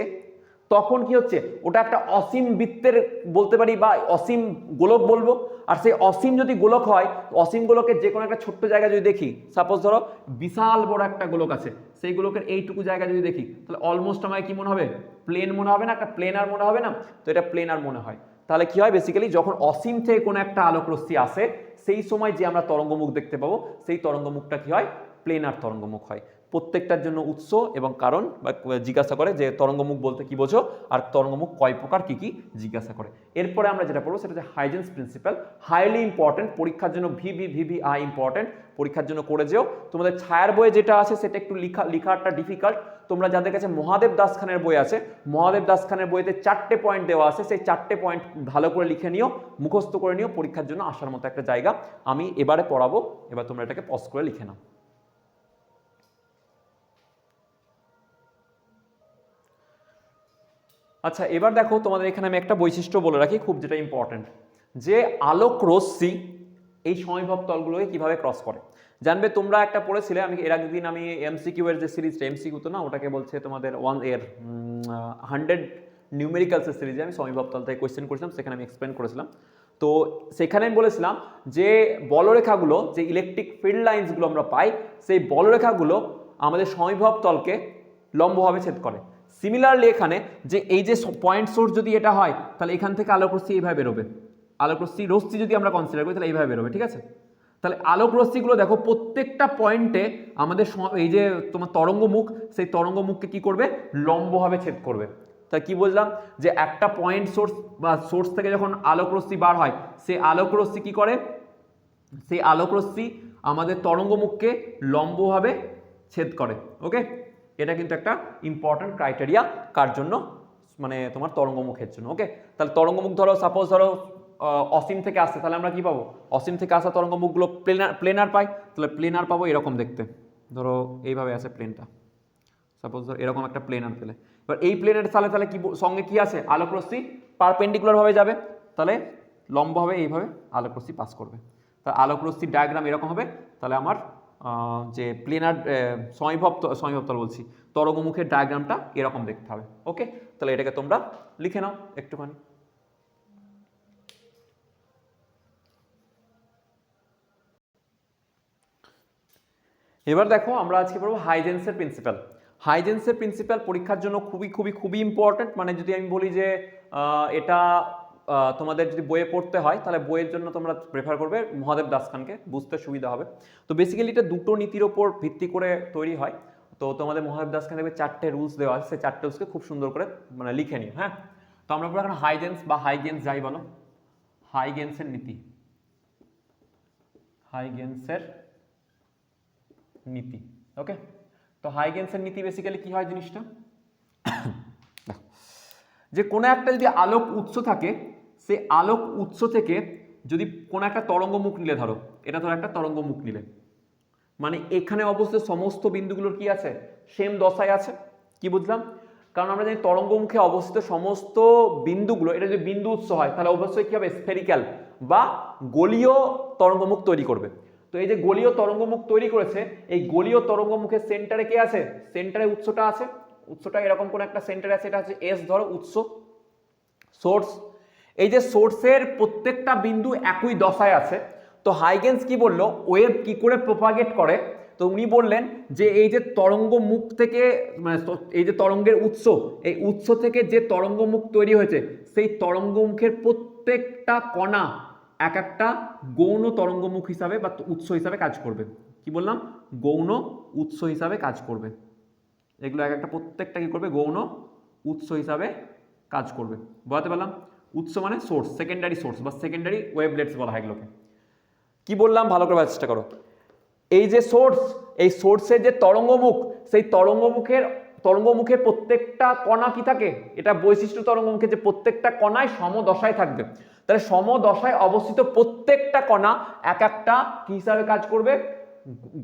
Speaker 1: তখন কি হচ্ছে, ওটা একটা অসীম বৃত্তের বলতে পারি বা অসীম গোলক বলবো। আর সেই অসীম যদি গোলক হয়, অসীম গোলকের যে কোনো একটা ছোট্ট জায়গা যদি দেখি, সাপোজ ধরো বিশাল বড় একটা গোলক আছে, সেই গোলকের এইটুকু জায়গা যদি দেখি, তাহলে অলমোস্ট আমায় কি মনে হবে, প্লেন মনে হবে না, একটা প্লেনার মনে হবে না? তো এটা প্লেনার মনে হয়। তাহলে কি হয়, বেসিক্যালি যখন অসীম থেকে কোনো একটা আলোক রশ্মি আসে, সেই সময় যে আমরা তরঙ্গমুখ দেখতে পাবো, সেই তরঙ্গমুখটা কি হয়, প্লেনার তরঙ্গমুখ হয়। প্রত্যেকটার জন্য উৎস এবং কারণ বা জিজ্ঞাসা করে যে তরঙ্গমুখ বলতে কি বোঝো, আর তরঙ্গমুখ কয় প্রকার, কি কি জিজ্ঞাসা করে। এরপরে আমরা যেটা পড়বো সেটা হচ্ছে হাইজেন্স প্রিন্সিপাল। হাইলি ইম্পর্টেন্ট, পরীক্ষার জন্য VVI ইম্পর্টেন্ট, পরীক্ষার জন্য করে যেও। তোমাদের ছায়ার বইয়ে যেটা আছে সেটা একটু লেখাটা ডিফিকাল্ট। তোমরা যাদের কাছে মহাদেব দাস খানের বই আছে, মহাদেব দাস খানের বইতে 4টে পয়েন্ট দেওয়া আছে, সেই 4টে পয়েন্ট ভালো করে লিখে নিও, মুখস্থ করে নিও, পরীক্ষার জন্য আসার মতো একটা জায়গা। আমি এবারে পড়াবো, এবার তোমরা এটাকে পজ করে লিখে নাও। আচ্ছা, এবার দেখো তোমাদের এখানে আমি একটা বৈশিষ্ট্য বলে রাখি, খুব যেটা ইম্পর্টেন্ট, যে আলোক রশ্মি এই সমবিভব তলগুলোকে কিভাবে ক্রস করে। জানবে তোমরা একটা পড়েছিলে, আমি এর আগের দিন আমি এমসিকিউ এর যে সিরিজটা, এমসিকিউ তো না, ওটাকে বলছে তোমাদের 100 নিউমেরিক্যালসের সিরিজে আমি সমবিভব তল থেকে কোয়েশ্চেন করেছিলাম, সেখানে আমি এক্সপ্লেন করেছিলাম। তো সেখানে আমি বলেছিলাম যে বলরেখাগুলো, যে ইলেকট্রিক ফিল্ড লাইন্সগুলো আমরা পাই, সেই বলরেখাগুলো আমাদের সমবিভব তলকে লম্বভাবে ছেদ করে। সিমিলারলি এখানে যে এই যে পয়েন্ট সোর্স যদি এটা হয়, তাহলে এখান থেকে আলোক রশ্মি এইভাবে বেরোবে, আলোক রশ্মি যদি আমরা কনসিডার করি, তাহলে এইভাবে বেরোবে, ঠিক আছে? তাহলে আলোক রশ্মিগুলো দেখো প্রত্যেকটা পয়েন্টে আমাদের এই যে তোমার তরঙ্গমুখ, সেই তরঙ্গমুখকে কি করবে, লম্বভাবে ছেদ করবে। তা কি বুঝলাম, যে একটা পয়েন্ট সোর্স বা সোর্স থেকে যখন আলোক রশ্মি বার হয়, সেই আলোক রশ্মি কি করে, সেই আলোক রশ্মি আমাদের তরঙ্গমুখকে লম্বভাবে ছেদ করে। ওকে, এটা কিন্তু একটা ইম্পর্টেন্ট ক্রাইটেরিয়া, কার জন্য, মানে তোমার তরঙ্গমুখের জন্য। ওকে, তাহলে তরঙ্গমুখ ধরো সাপোজ ধরো অসীম থেকে আসছে, তাহলে আমরা কি পাবো, অসীম থেকে আসা তরঙ্গমুখগুলো প্লেনার পাই, তাহলে প্লেনার পাবো এরকম দেখতে, ধরো এইভাবে আছে প্লেনটা, সাপোজ ধরো এরকম একটা প্লেনার পেলে। এবার এই প্লেনের তাহলে কি সঙ্গে কি আছে, আলোক রশ্মি পারপেন্ডিকুলার ভাবে যাবে, তাহলে লম্বভাবে এইভাবে আলোক রশ্মি পাস করবে। তাহলে আলোক রশ্মির ডায়াগ্রাম এরকম হবে। তাহলে আমার যে প্লেনার সমবিভব তল বলছি, তরঙ্গমুখের ডায়াগ্রামটা এরকম দেখতে হবে। ওকে, তাহলে এটাকে তোমরা লিখে নাও একটুখানি। এবার দেখো আমরা আজকে পড়বো হাইজেন্সের প্রিন্সিপাল। হাইজেন্সের প্রিন্সিপাল পরীক্ষার জন্য খুবই ইম্পর্টেন্ট। মানে যদি আমি বলি যে এটা তোমাদের যদি বইয়ে পড়তে হয়, তাহলে বইয়ের জন্য তোমরা প্রেফার করবে মহাদেব দাস খানকে, বুঝতে সুবিধা হবে। তো বেসিক্যালি এটা দুটো নীতির ওপর ভিত্তি করে তৈরি হয়। তো তোমাদের মহাদেব দাসকে দেখবে 4টে রুলস দেওয়া আছে, সেই 4টে রুলসকে খুব সুন্দর করে মানে লিখে নিও। হ্যাঁ, তো আমরা বলবো এখন হাইগেন্স বা হাইগেন্স যাই বলো, হাইগেন্সের নীতি, হাইগেন্সের নীতি। ওকে, তো হাইগেন্সের নীতি বেসিক্যালি কি হয় জিনিসটা, যে কোনো একটা যদি আলোক উৎস থাকে, সেই আলোক উৎস থেকে যদি কোনো একটা তরঙ্গ মুখ নিলে, ধরো এটা ধরো একটা তরঙ্গ মুখ নিলে, মানে এখানে অবস্থিত সমস্ত বিন্দুগুলোর কি আছে, সেম দশায় আছে। কি বুঝলাম, কারণ আমরা জানি তরঙ্গ মুখে অবস্থিত সমস্ত বিন্দুগুলো, এটা যদি বিন্দু উৎস হয় তাহলে অবশ্যই কি হবে, স্ফেরিক্যাল বা গোলীয় তরঙ্গমুখ তৈরি করবে। তো এই যে গোলীয় তরঙ্গমুখ তৈরি করেছে, এই গোলীয় তরঙ্গমুখের সেন্টারে কে আছে, সেন্টারে উৎসটা আছে, উৎসটা এরকম কোন একটা সেন্টারে আছে, এটা হচ্ছে এস ধরো উৎস, সোর্স। এই যে সোর্সের প্রত্যেকটা বিন্দু একই দশায় আছে। তো হাইগেন্স কি বললো, ওয়েভ কি করে প্রপাগেট করে, তো উনি বললেন যে এই যে তরঙ্গ মুখ থেকে, মানে এই যে তরঙ্গের উৎস, এই উৎস থেকে যে তরঙ্গ মুখ তৈরি হয়েছে, সেই তরঙ্গ মুখের প্রত্যেকটা কণা এক একটা গৌণ তরঙ্গমুখ হিসাবে বা উৎস হিসাবে কাজ করবে। কি বললাম, গৌণ উৎস হিসাবে কাজ করবে। এগুলো এক একটা প্রত্যেকটা কি করবে, গৌণ উৎস হিসাবে কাজ করবে। বলতে পারলাম, উৎস মানে সোর্স, সেকেন্ডারি সোর্স বা সেকেন্ডারি ওয়েভলেটস বলা হয় এগুলোকে। কি বললাম ভালো করে বোঝার চেষ্টা করো। এই যে সোর্স, এই সোর্সের যে তরঙ্গমুখ, সেই তরঙ্গমুখের প্রত্যেকটা কণা কি থাকে, এটা বৈশিষ্ট্য তরঙ্গমুখের যে প্রত্যেকটা কণায় সমদশায় থাকবে। তাহলে সমদশায় অবস্থিত প্রত্যেকটা কণা এক একটা কি হিসাবে কাজ করবে,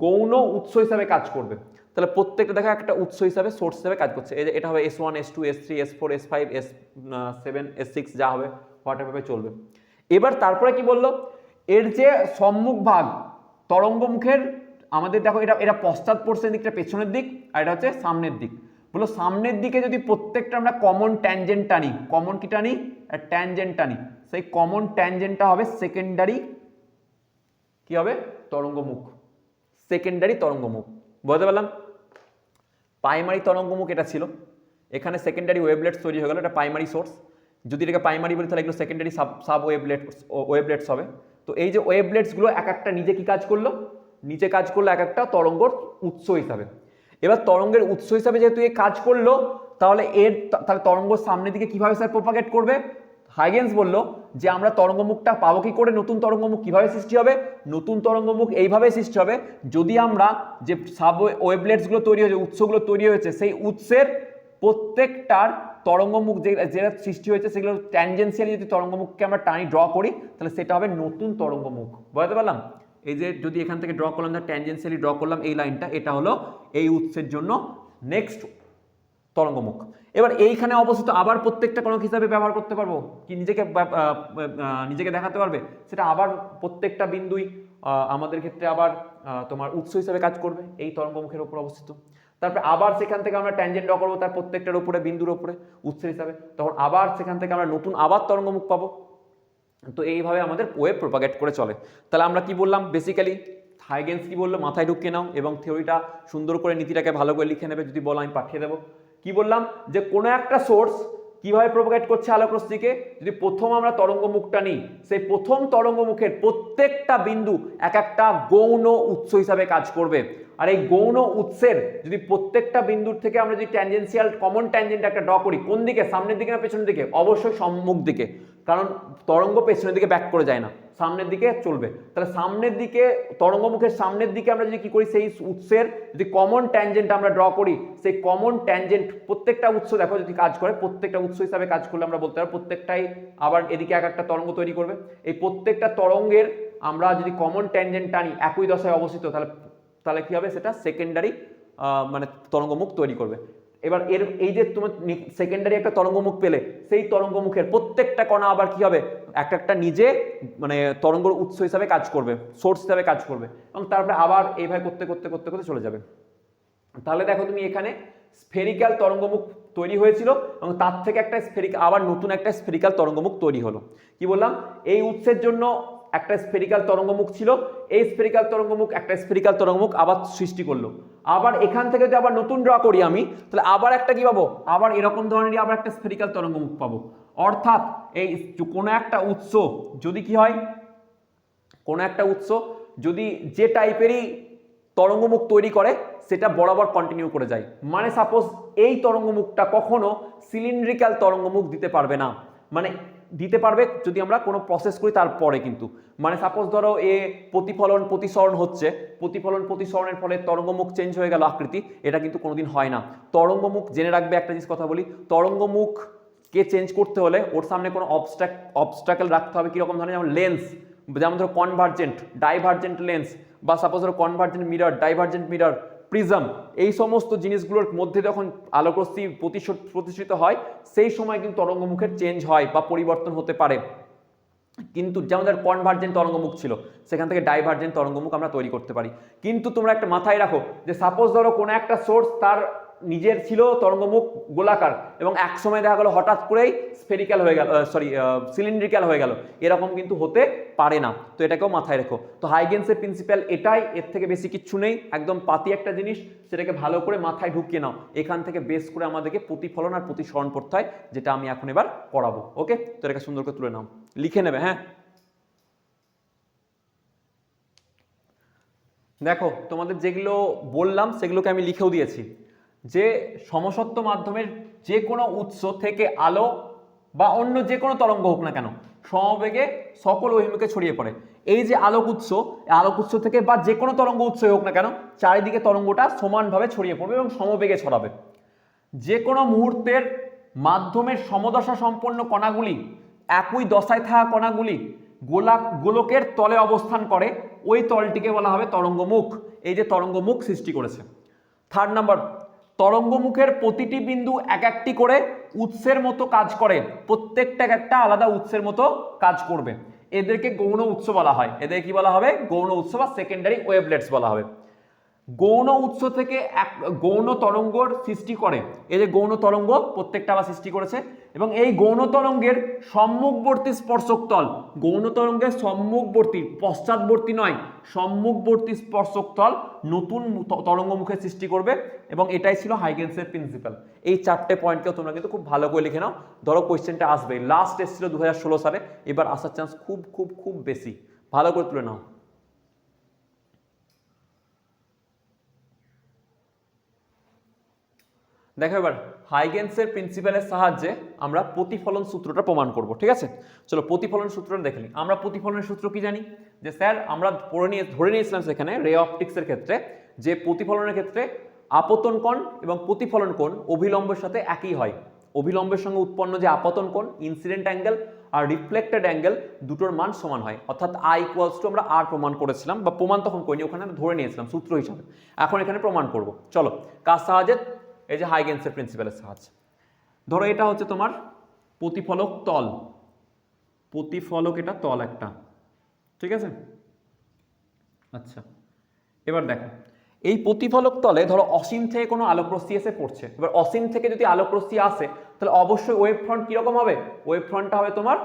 Speaker 1: গৌণ উৎস হিসাবে কাজ করবে। তাহলে প্রত্যেকটা দেখা একটা উৎস হিসাবে, সোর্স হিসাবে কাজ করছে। এই যে এটা হবে S1 S2 S3 S4 S5 S7 S6 যা হবে হোয়াটএভাবে চলবে। এবার তারপরে কি বললো, এর যে সম্মুখ ভাগ তরঙ্গমুখের, আমাদের দেখো এটা এটা পশ্চাৎ পোর্শন দিকটা পেছনের দিক, আর এটা হচ্ছে সামনের দিক। বলো সামনের দিকে যদি প্রত্যেকটা আমরা কমন ট্যানজেন্ট টানি, কমন কি টানি, ট্যানজেন্ট টানি, সেই কমন ট্যানজেন্টটা হবে সেকেন্ডারি কি হবে, তরঙ্গমুখ, সেকেন্ডারি তরঙ্গমুখ। বুঝতে পারলাম, প্রাইমারি তরঙ্গমুখ এটা ছিল, এখানে সেকেন্ডারি ওয়েভলেটস তৈরি হয়ে গেল, এটা প্রাইমারি সোর্স। যদি এটাকে প্রাইমারি বলি তাহলে এগুলো সেকেন্ডারি সাব ওয়েভলেটস হবে। তো এই যে ওয়েভলেটসগুলো এক একটা নিজে কি কাজ করলো, নিচে কাজ করলো এক একটা তরঙ্গর উৎস হিসাবে। এবার তরঙ্গের উৎস হিসাবে যেহেতু এ কাজ করলো, তাহলে তাহলে তরঙ্গ সামনের দিকে কিভাবে স্যার প্রপাগেট করবে। হাইগেন্স বলল যে আমরা তরঙ্গমুখটা পাবো কি করে, নতুন তরঙ্গমুখ কিভাবে সৃষ্টি হবে, নতুন তরঙ্গমুখ এইভাবে সৃষ্টি হবে, যদি আমরা যে সাব ওয়েভলেটসগুলো তৈরি হয়েছে, উৎসগুলো তৈরি হয়েছে, সেই উৎসের প্রত্যেকটার তরঙ্গমুখ যেটা সৃষ্টি হয়েছে সেগুলো ট্যানজেন্সিয়ালি যদি তরঙ্গমুখকে আমরা টানি ড্র করি, তাহলে সেটা হবে নতুন তরঙ্গমুখ। বুঝতে পারলাম, এই যে যদি এখান থেকে ড্র করলাম, ট্যানজেন্সিয়ালি ড্র করলাম এই লাইনটা, এটা হলো এই উৎসের জন্য নেক্সট তরঙ্গমুখ। এবার এইখানে অবস্থিত আবার প্রত্যেকটা কণক হিসাবে ব্যবহার করতে পারবো কি, নিজেকে দেখাতে পারবে, সেটা আবার প্রত্যেকটা বিন্দুই আমাদের ক্ষেত্রে আবার তোমার উৎস হিসাবে কাজ করবে এই তরঙ্গমুখের উপর অবস্থিত। তারপরে আবার সেখান থেকে আমরা ট্যানজেন্ট ড্র করবো তার প্রত্যেকটার উপরে, বিন্দুর উপরে উৎস হিসাবে, তখন আবার সেখান থেকে আমরা নতুন আবার তরঙ্গমুখ পাবো। তো এইভাবে আমাদের ওয়েভ প্রপাগেট করে চলে। তাহলে আমরা কি বললাম, বেসিক্যালি হাইগেন্স কি বললো মাথায় ঢুকিয়ে নাও এবং থিওরিটা সুন্দর করে নীতিটাকে ভালো করে লিখে নেবে, যদি বলো আমি পাঠিয়ে দেবো। কি বললাম, যে কোনো একটা সোর্স কিভাবে প্রপাগেট করছে আলোক রশ্মিকে, যদি প্রথম আমরা তরঙ্গমুখটা নিই, সেই প্রথম তরঙ্গমুখের প্রত্যেকটা বিন্দু এক একটা গৌণ উৎস হিসাবে কাজ করবে। আর এই গৌণ উৎসের যদি প্রত্যেকটা বিন্দুর থেকে আমরা যদি ট্যানজেন্সিয়াল কমন ট্যানজেন্ট একটা ড্র করি, কোন দিকে, সামনের দিকে না পেছনের দিকে, অবশ্যই সম্মুখ দিকে, কারণ তরঙ্গ পেছনের দিকে ব্যাক করে যায় না, সামনের দিকে চলবে। তাহলে সামনের দিকে, তরঙ্গমুখের সামনের দিকে আমরা যদি কি করি, সেই উৎসের যদি কমন ট্যানজেন্ট আমরা ড্র করি, সেই কমন ট্যানজেন্ট প্রত্যেকটা উৎস দেখো যদি কাজ করে, প্রত্যেকটা উৎস হিসাবে কাজ করলে আমরা বলতে পারবো প্রত্যেকটাই আবার এদিকে এক একটা তরঙ্গ তৈরি করবে। এই প্রত্যেকটা তরঙ্গের আমরা যদি কমন ট্যানজেন্ট টানি একই দশায় অবস্থিত, তাহলে কি হবে, সেটা সেকেন্ডারি মানে তরঙ্গমুখ তৈরি করবে। এবার এই যে তোমার সেকেন্ডারি একটা তরঙ্গমুখ পেলে, সেই তরঙ্গমুখের প্রত্যেকটা কণা আবার কি হবে, একটা নিজে মানে তরঙ্গের উৎস হিসাবে কাজ করবে, সোর্স হিসাবে কাজ করবে, এবং তারপরে আবার এইভাবে করতে করতে করতে করতে চলে যাবে। তাহলে দেখো তুমি এখানে স্ফেরিক্যাল তরঙ্গমুখ তৈরি হয়েছিল এবং তার থেকে একটা আবার নতুন একটা স্ফেরিক্যাল তরঙ্গমুখ তৈরি হলো। কি বললাম, এই উৎসের জন্য একটা স্ফেরিক্যাল তরঙ্গমুখ ছিল, এই স্ফেরিক্যাল তরঙ্গমুখ একটা স্ফেরিক্যাল তরঙ্গমুখ আবার সৃষ্টি করলো। আবার এখান থেকে যদি আবার নতুন ড্র করি আমি, তাহলে আবার একটা কি পাবো, আবার এরকম ধরনেরই আবার একটা স্ফেরিক্যাল তরঙ্গমুখ পাবো। অর্থাৎ এই কোনো একটা উৎস যদি কি হয়, কোনো একটা উৎস যদি যে টাইপেরই তরঙ্গমুখ তৈরি করে সেটা বরাবর কন্টিনিউ করে যায়। মানে সাপোজ এই তরঙ্গমুখটা কখনো সিলিন্ড্রিক্যাল তরঙ্গমুখ দিতে পারবে না, মানে দিতে পারবে যদি আমরা কোনো প্রসেস করি তারপরে, কিন্তু মানে সাপোজ ধরো এ প্রতিফলন প্রতিসরণ হচ্ছে, প্রতিফলন প্রতিসরণের ফলে তরঙ্গমুখ চেঞ্জ হয়ে গেল আকৃতি, এটা কিন্তু কোনোদিন হয় না। তরঙ্গমুখ জেনে রাখবে একটা জিনিস কথা বলি, তরঙ্গমুখ কে চেঞ্জ করতে হলে ওর সামনে কোনো অবস্ট্রাকল রাখতে হবে, কিরকম ধরনের, যেমন লেন্স, যেমন ধরো কনভার্জেন্ট ডাইভার্জেন্ট লেন্স, বা সাপোজ ধরো convergent mirror, divergent mirror, prism, এই সমস্ত জিনিসগুলোর মধ্যে যখন আলোকরশ্মি প্রতিষ্ঠিত হয় সেই সময় কিন্তু তরঙ্গমুখের চেঞ্জ হয় বা পরিবর্তন হতে পারে। কিন্তু যেমন ধর কনভার্জেন্ট তরঙ্গমুখ ছিল, সেখান থেকে ডাইভার্জেন্ট তরঙ্গমুখ আমরা তৈরি করতে পারি। কিন্তু তোমরা একটা মাথায় রাখো যে সাপোজ ধরো কোনো একটা সোর্স তার নিজের ছিল তরঙ্গমুখ গোলাকার এবং এক সময় দেখা গেল হঠাৎ করেই স্ফেরিক্যাল হয়ে গেল, সিলিন্ড্রিক্যাল হয়ে গেল, এরকম কিন্তু হতে পারে না। তো এটাকেও মাথায় রেখো। তো হাইগেন্সের প্রিন্সিপাল এটাই, এর থেকে বেশি কিচ্ছু নেই, একদম পাতি একটা জিনিস, সেটাকে ভালো করে মাথায় ঢুকিয়ে নাও। এখান থেকে বেস করে আমাদেরকে প্রতিফলন আর প্রতিসরণ পড়তে হয়, যেটা আমি এখন এবার পড়াবো। ওকে, তো এটাকে সুন্দর করে তুলে নাও, লিখে নেবে। হ্যাঁ, দেখো তোমাদের যেগুলো বললাম সেগুলোকে আমি লিখেও দিয়েছি, যে সমসত্ব মাধ্যমের যে কোনো উৎস থেকে আলো বা অন্য যে কোনো তরঙ্গ হোক না কেন সমবেগে সকল অভিমুখে ছড়িয়ে পড়ে। এই যে আলোক উৎস থেকে বা যে কোনো তরঙ্গ উৎস হোক না কেন চারিদিকে তরঙ্গটা সমানভাবে ছড়িয়ে পড়বে এবং সমবেগে ছড়াবে। যে কোনো মুহূর্তের মাধ্যমের সমদশা সম্পন্ন কণাগুলি একই দশায় থাকা কণাগুলি গোলকের তলে অবস্থান করে, ওই তলটিকে বলা হবে তরঙ্গমুখ। এই যে তরঙ্গমুখ সৃষ্টি করেছে। থার্ড নাম্বার, তরঙ্গমুখের প্রতিটি বিন্দু এক একটি করে উৎসের মতো কাজ করে, প্রত্যেকটা একটা আলাদা উৎসের মতো কাজ করবে। এদেরকে গৌণ উৎস বলা হয়। এদের কি বলা হবে? গৌণ উৎস বা সেকেন্ডারি ওয়েভলেটস বলা হবে। গৌণ উৎস থেকে এক গৌণ তরঙ্গর সৃষ্টি করে। এই যে গৌণ তরঙ্গ প্রত্যেকটা আবার সৃষ্টি করেছে, এবং এই গৌণ তরঙ্গের সম্মুখবর্তী স্পর্শক তল, গৌণ তরঙ্গের সম্মুখবর্তী, পশ্চাৎবর্তী নয়, সম্মুখবর্তী স্পর্শক তল নতুন তরঙ্গমুখের সৃষ্টি করবে। এবং এটাই ছিল হাইগেন্সের প্রিন্সিপাল। এই চারটে পয়েন্টকেও তোমরা কিন্তু খুব ভালো করে লিখে নাও। ধরো কোয়েশ্চেনটা আসবে, লাস্ট এসেছিল 2016 সালে, এবার আসার চান্স খুব খুব খুব বেশি, ভালো করে তুলে নাও। দেখো এবার হাইগেন্সের প্রিন্সিপালের সাহায্যে আমরা প্রতিফলন সূত্রটা প্রমাণ করব। ঠিক আছে, চলো প্রতিফলন সূত্রটা দেখে নিই। আমরা প্রতিফলনের সূত্র কি জানি? যে স্যার আমরা ধরে নিয়েছিলাম সেখানে রে অপটিক্সের ক্ষেত্রে যে প্রতিফলনের ক্ষেত্রে আপতন কোণ এবং প্রতিফলন কোণ অভিলম্বের সাথে একই হয়। অভিলম্বের সঙ্গে উৎপন্ন যে আপতন কোণ, ইনসিডেন্ট অ্যাঙ্গেল আর রিফ্লেক্টেড অ্যাঙ্গেল, দুটোর মান সমান হয়। অর্থাৎ আই ইকুয়ালস টু আমরা আর প্রমাণ করেছিলাম, বা প্রমাণ তখন করিনি, ওখানে আমরা ধরে নিয়েছিলাম সূত্র হিসাবে। এখন এখানে প্রমাণ করব। চলো কার সাহায্যে? এই যে হাইগেন্সের প্রিন্সিপালের সাহায্যে। ধরো এটা হচ্ছে তোমার প্রতিফলক তল, প্রতিফলক এটা তল একটা, ঠিক আছে। আচ্ছা, এবার দেখো এই প্রতিফলক তলে ধরো অসীম থেকে কোনো আলোকরশ্মি এসে পড়ছে। এবার অসীম থেকে যদি আলোকরশ্মি আসে তাহলে অবশ্যই ওয়েভ ফ্রন্ট কিরকম হবে? ওয়েভ ফ্রন্টটা হবে তোমার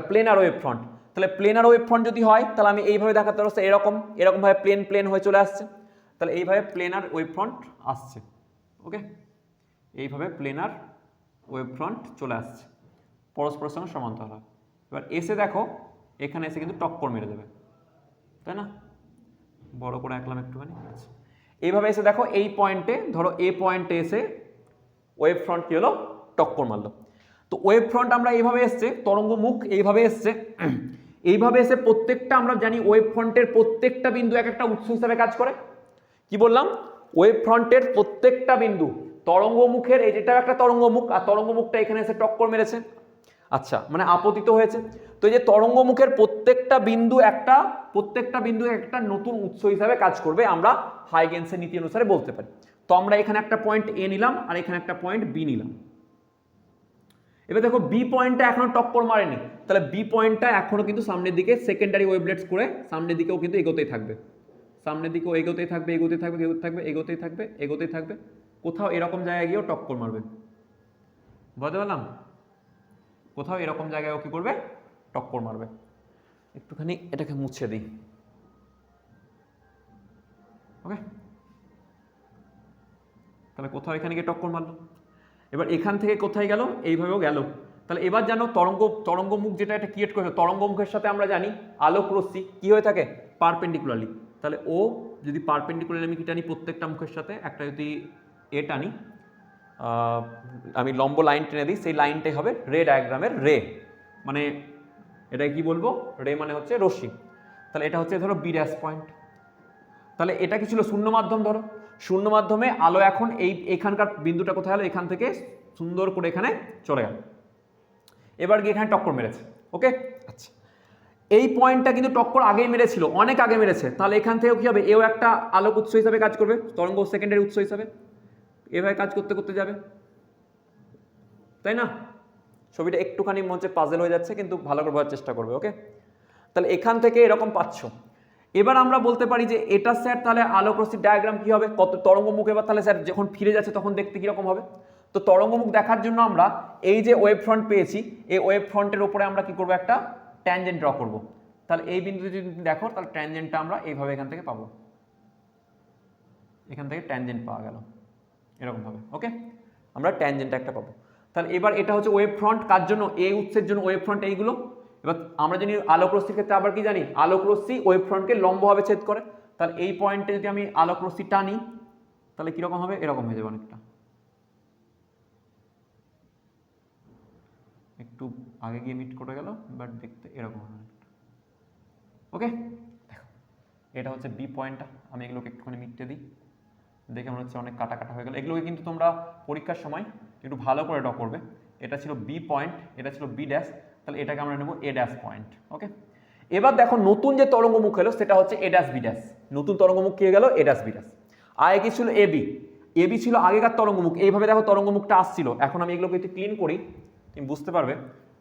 Speaker 1: প্লেনার ওয়েভ ফ্রন্ট। তাহলে প্লেনার ওয়েভ ফ্রন্ট যদি হয় তাহলে আমি এইভাবে দেখাতে পারবো, এরকমভাবে প্লেন হয়ে চলে আসছে। তাহলে এইভাবে প্লেনার ওয়েভ ফ্রন্ট আসছে। ওকে, এইভাবে প্লেনার ওয়েভ ফ্রন্ট চলে আসছে পরস্পরের সঙ্গে সমান্তরাল। এবার এসে দেখো এখানে এসে কিন্তু টক্কর মেরে দেবে, তাই না? বড় করে আঁকলাম একটুখানি। আচ্ছা, এইভাবে এসে দেখো এই পয়েন্টে, ধরো এ পয়েন্টে এসে ওয়েভ ফ্রন্ট কি হলো? টক্কর মারলো। তো ওয়েভ ফ্রন্ট আমরা এইভাবে এসছে, তরঙ্গ মুখ এইভাবে এসছে, এইভাবে এসে প্রত্যেকটা আমরা জানি ওয়েভ ফ্রন্টের প্রত্যেকটা বিন্দু এক একটা উৎস হিসাবে কাজ করে। কি বললাম? ওয়েভ ফ্রন্টের প্রত্যেকটা বিন্দু তরঙ্গমুখের, এই যেটা একটা তরঙ্গমুখ, আর তরঙ্গমুখটা এখানে এসে টক্কর মেরেছে, আচ্ছা মানে আপতিত হয়েছে। তো এই যে তরঙ্গমুখের প্রত্যেকটা বিন্দু একটা নতুন উৎস হিসাবে কাজ করবে, আমরা হাইগেন্সের নীতি অনুসারে বলতে পারি। তো আমরা এখানে একটা পয়েন্ট এ নিলাম আর এখানে একটা পয়েন্ট বি নিলাম। এবার দেখো বি পয়েন্টটা এখনো টক্কর মারেনি, তাহলে বি পয়েন্টটা এখনো কিন্তু সামনের দিকে সেকেন্ডারি ওয়েভলেটস করে সামনের দিকেও কিন্তু এগোতেই থাকবে, সামনের দিকেও এগোতেই থাকবে, কোথাও এরকম জায়গায় গিয়েও টক্কর মারবে। বুঝতে পারলাম? কোথাও এরকম জায়গায় ও কি করবে? টক্কর মারবে। একটুখানি এটাকে মুছে দিই। ওকে, তাহলে কোথাও এখানে গিয়ে টক্কর মারলো। এবার এখান থেকে কোথায় গেল? এইভাবেও গেল। তাহলে এবার জানো তরঙ্গমুখ যেটা এটা ক্রিয়েট করেছে, তরঙ্গমুখের সাথে আমরা জানি আলোক রশ্মি কি হয়ে থাকে? পারপেন্ডিকুলারলি। তাহলে ও যদি পারপেন্ডিকুলার আমি কি টানি প্রত্যেকটা মুখের সাথে, একটা যদি এ টানি, আমি লম্ব লাইন টেনে দিই, সেই লাইনটাই হবে রে ডায়াগ্রামের রে, মানে এটা কি বলবো, রে মানে হচ্ছে রশ্মি। তাহলে এটা হচ্ছে ধরো বি ড্যাশ পয়েন্ট। তাহলে এটা কি ছিল, শূন্য মাধ্যম। ধরো শূন্য মাধ্যমে আলো এখন এখানকার বিন্দুটা কোথায় হলো, এখান থেকে সুন্দর করে এখানে চলে গেল, এবার গিয়ে এখানে টক্কর মেরেছে। ওকে, আচ্ছা, এই পয়েন্টটা কিন্তু টক্কর আগেই মেরেছিল, অনেক আগে মেরেছে। তাহলে এখান থেকেও কি হবে, এও একটা আলোক উৎস হিসাবে কাজ করবে, তরঙ্গ সেকেন্ডারি উৎস হিসাবে এভাবে কাজ করতে করতে যাবে, তাই না? ছবিটা একটুখানি মনে পাজেল হয়ে যাচ্ছে, কিন্তু ভালো করে বোঝার চেষ্টা করবে। ওকে, তাহলে এখান থেকে এরকম পাচ্ছ। এবার আমরা বলতে পারি যে এটা স্যার তাহলে আলোক রশ্মির ডায়াগ্রাম কি হবে, কত তরঙ্গ মুখ, এবার তাহলে স্যার যখন ফিরে যাচ্ছে তখন দেখতে কিরকম হবে। তো তরঙ্গ মুখ দেখার জন্য আমরা এই যে ওয়েভ ফ্রন্ট পেয়েছি, এই ওয়েভ ফ্রন্টের উপরে আমরা কি করব, একটা ট্যানজেন্ট ড্র করব। তাহলে এই বিন্দু যদি দেখো, তাহলে ট্যানজেন্টটা আমরা এইভাবে এখান থেকে পাবো, এখান থেকে ট্যানজেন্ট পাওয়া গেল এরকম ভাবে। ওকে, আমরা ট্যানজেন্টটা একটা পাবো। তাহলে এবার এটা হচ্ছে ওয়েভ ফ্রন্ট, কার জন্য, এই উৎসের জন্য ওয়েভ ফ্রন্ট এইগুলো। এবার আমরা জানি আলোক রশ্মির ক্ষেত্রে আবার কি জানি, আলোক রশ্মি ওয়েভ ফ্রন্টকে লম্বভাবে ছেদ করে। তাহলে এই পয়েন্টে যদি আমি আলোক রশ্মি টানি, তাহলে কিরকম হবে, এরকম হয়ে যাবে অনেকটা, একটু আগে গিয়ে মিট করে গেল, বাট দেখতে এরকম হবে অনেকটা। ওকে, দেখো এটা হচ্ছে বি পয়েন্টটা, আমি এগুলোকে একটুখানি মিটতে দিই, দেখে মনে হচ্ছে অনেক কাটা কাটা হয়ে গেল। এগুলোকে কিন্তু তোমরা পরীক্ষার সময় একটু ভালো করে ড্র করবে। এটা ছিল বি পয়েন্ট, এটা ছিল বি ড্যাশ, তাহলে এটাকে আমরা নেব এ ড্যাশ পয়েন্ট। ওকে, এবার দেখো নতুন যে তরঙ্গমুখ এলো সেটা হচ্ছে এ ড্যাশ বি ড্যাশ, নতুন তরঙ্গমুখ কি হয়ে গেল, এ ড্যাশ বি ড্যাশ। আগে কি ছিল, এবি, এবি ছিল আগেকার তরঙ্গমুখ। এইভাবে দেখো তরঙ্গমুখটা আসছিল। এখন আমি এগুলোকে একটু ক্লিন করি, তুমি বুঝতে পারবে।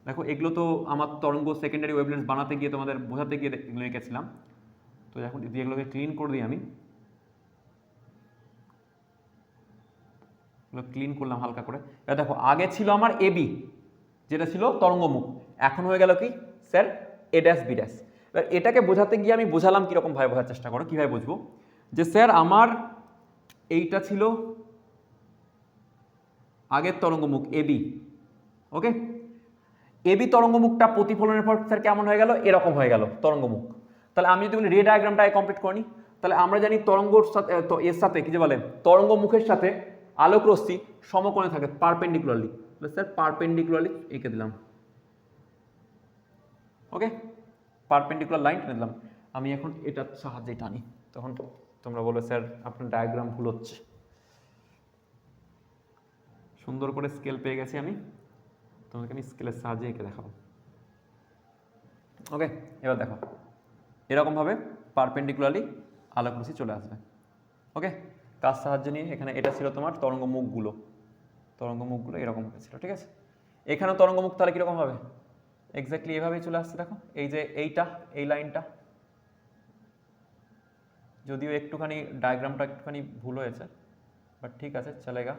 Speaker 1: দেখো এগুলো তো আমার তরঙ্গ সেকেন্ডারি ওয়েভলেন্থ বানাতে গিয়ে, তোমাদের বোঝাতে গিয়ে এগুলো এঁকেছিলাম। তো এখন যদি এগুলোকে ক্লিন করে দিই, আমি ক্লিন করলাম হালকা করে। এবার দেখো আগে ছিল আমার এবি, যেটা ছিল তরঙ্গমুখ, এখন হয়ে গেল কি স্যার এ ড্যাশ বি ড্যাশ। এবার এটাকে বোঝাতে গিয়ে আমি বোঝালাম কিরকম ভাবে, বোঝার চেষ্টা করো কিভাবে বুঝবো, যে স্যার আমার এইটা ছিল আগের তরঙ্গমুখ এবি। ওকে, এবি তরঙ্গমুখটা প্রতিফলনের পর স্যার কেমন হয়ে গেল, এরকম হয়ে গেল তরঙ্গমুখ। তাহলে আমি যদি রে ডায়াগ্রামটা কমপ্লিট করি, তাহলে আমরা জানি তরঙ্গর সাথে, এর সাথে কি যে বলে, তরঙ্গমুখের সাথে আলোক রশ্মি সমকোণে থাকে, পারপেন্ডিকুলারলি। স্যার পারপেন্ডিকুলারলি এঁকে দিলাম। ওকে, পারপেন্ডিকুলার লাইন টেনে দিলাম। আমি এখন এটার সাহায্যে টানি, তখন তোমরা বলো স্যার আপনার ডায়াগ্রাম ভুল হচ্ছে। সুন্দর করে স্কেল পেয়ে গেছি আমি, তোমাকে আমি স্কেলের সাহায্যে এঁকে দেখাবো। ওকে, এবার দেখো এরকমভাবে পারপেন্ডিকুলারলি আলোক রশ্মি চলে আসবে। ওকে, কার সাহায্য নিয়ে, এখানে এটা ছিল তোমার তরঙ্গমুখগুলো, তরঙ্গমুখগুলো এরকম হয়েছিল। ঠিক আছে, এখানেও তরঙ্গমুখ তাহলে কীরকম হবে, এক্স্যাক্টলি এভাবেই চলে আসছে। দেখো এই যে এইটা, এই লাইনটা, যদিও একটুখানি ডায়াগ্রামটা একটুখানি ভুল হয়েছে, বাট ঠিক আছে চলেগা,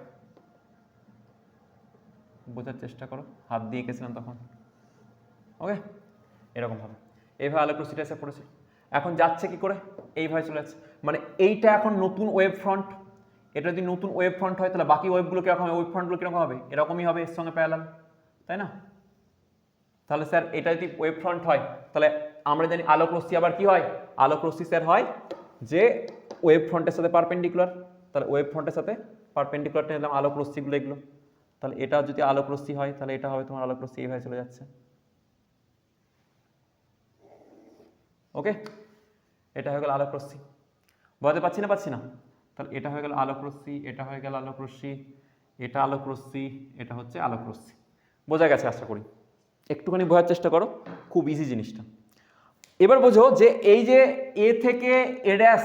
Speaker 1: বোঝার চেষ্টা করো, হাত দিয়ে এঁকেছিলাম তখন। ওকে, এরকমভাবে এইভাবে আলোক রশ্মিটা এসে পড়েছে। এখন যাচ্ছে কি করে, এইভাবে চলে যাচ্ছে, মানে এইটা এখন নতুন ওয়েভ ফ্রন্ট। এটা যদি নতুন ওয়েভ ফ্রন্ট হয়, তাহলে বাকি ওয়েভগুলো কীরকম হবে, ওয়েভ ফ্রন্টগুলো কীরকম হবে, এরকমই হবে এর সঙ্গে প্যারালাল, তাই না? তাহলে স্যার এটা যদি ওয়েভ ফ্রন্ট হয়, তাহলে আমরা জানি আলোক রশ্মি আবার কি হয়, আলোক রশ্মি স্যার হয় যে ওয়েভ ফ্রন্টের সাথে পারপেন্ডিকুলার। তাহলে ওয়েভ ফ্রন্টের সাথে পারপেন্ডিকুলার টেনে দিলাম আলোক রশ্মিগুলো এগুলো। তাহলে এটা যদি আলোক রশ্মি হয়, তাহলে এটা হবে তোমার আলোক রশ্মি এইভাবে চলে যাচ্ছে। ওকে, এটা হয়ে গেল আলোক রশ্মি। বোঝাতে পারছি না? তাহলে এটা হয়ে গেল আলোক রশ্মি, এটা হয়ে গেল আলোক রশ্মি, এটা আলোক রশ্মি, এটা হচ্ছে আলোক রশ্মি। বোঝা গেছে আশা করি, একটুখানি বোঝার চেষ্টা করো, খুব ইজি জিনিসটা। এবার বোঝো যে এই যে এ থেকে এ ড্যাশ,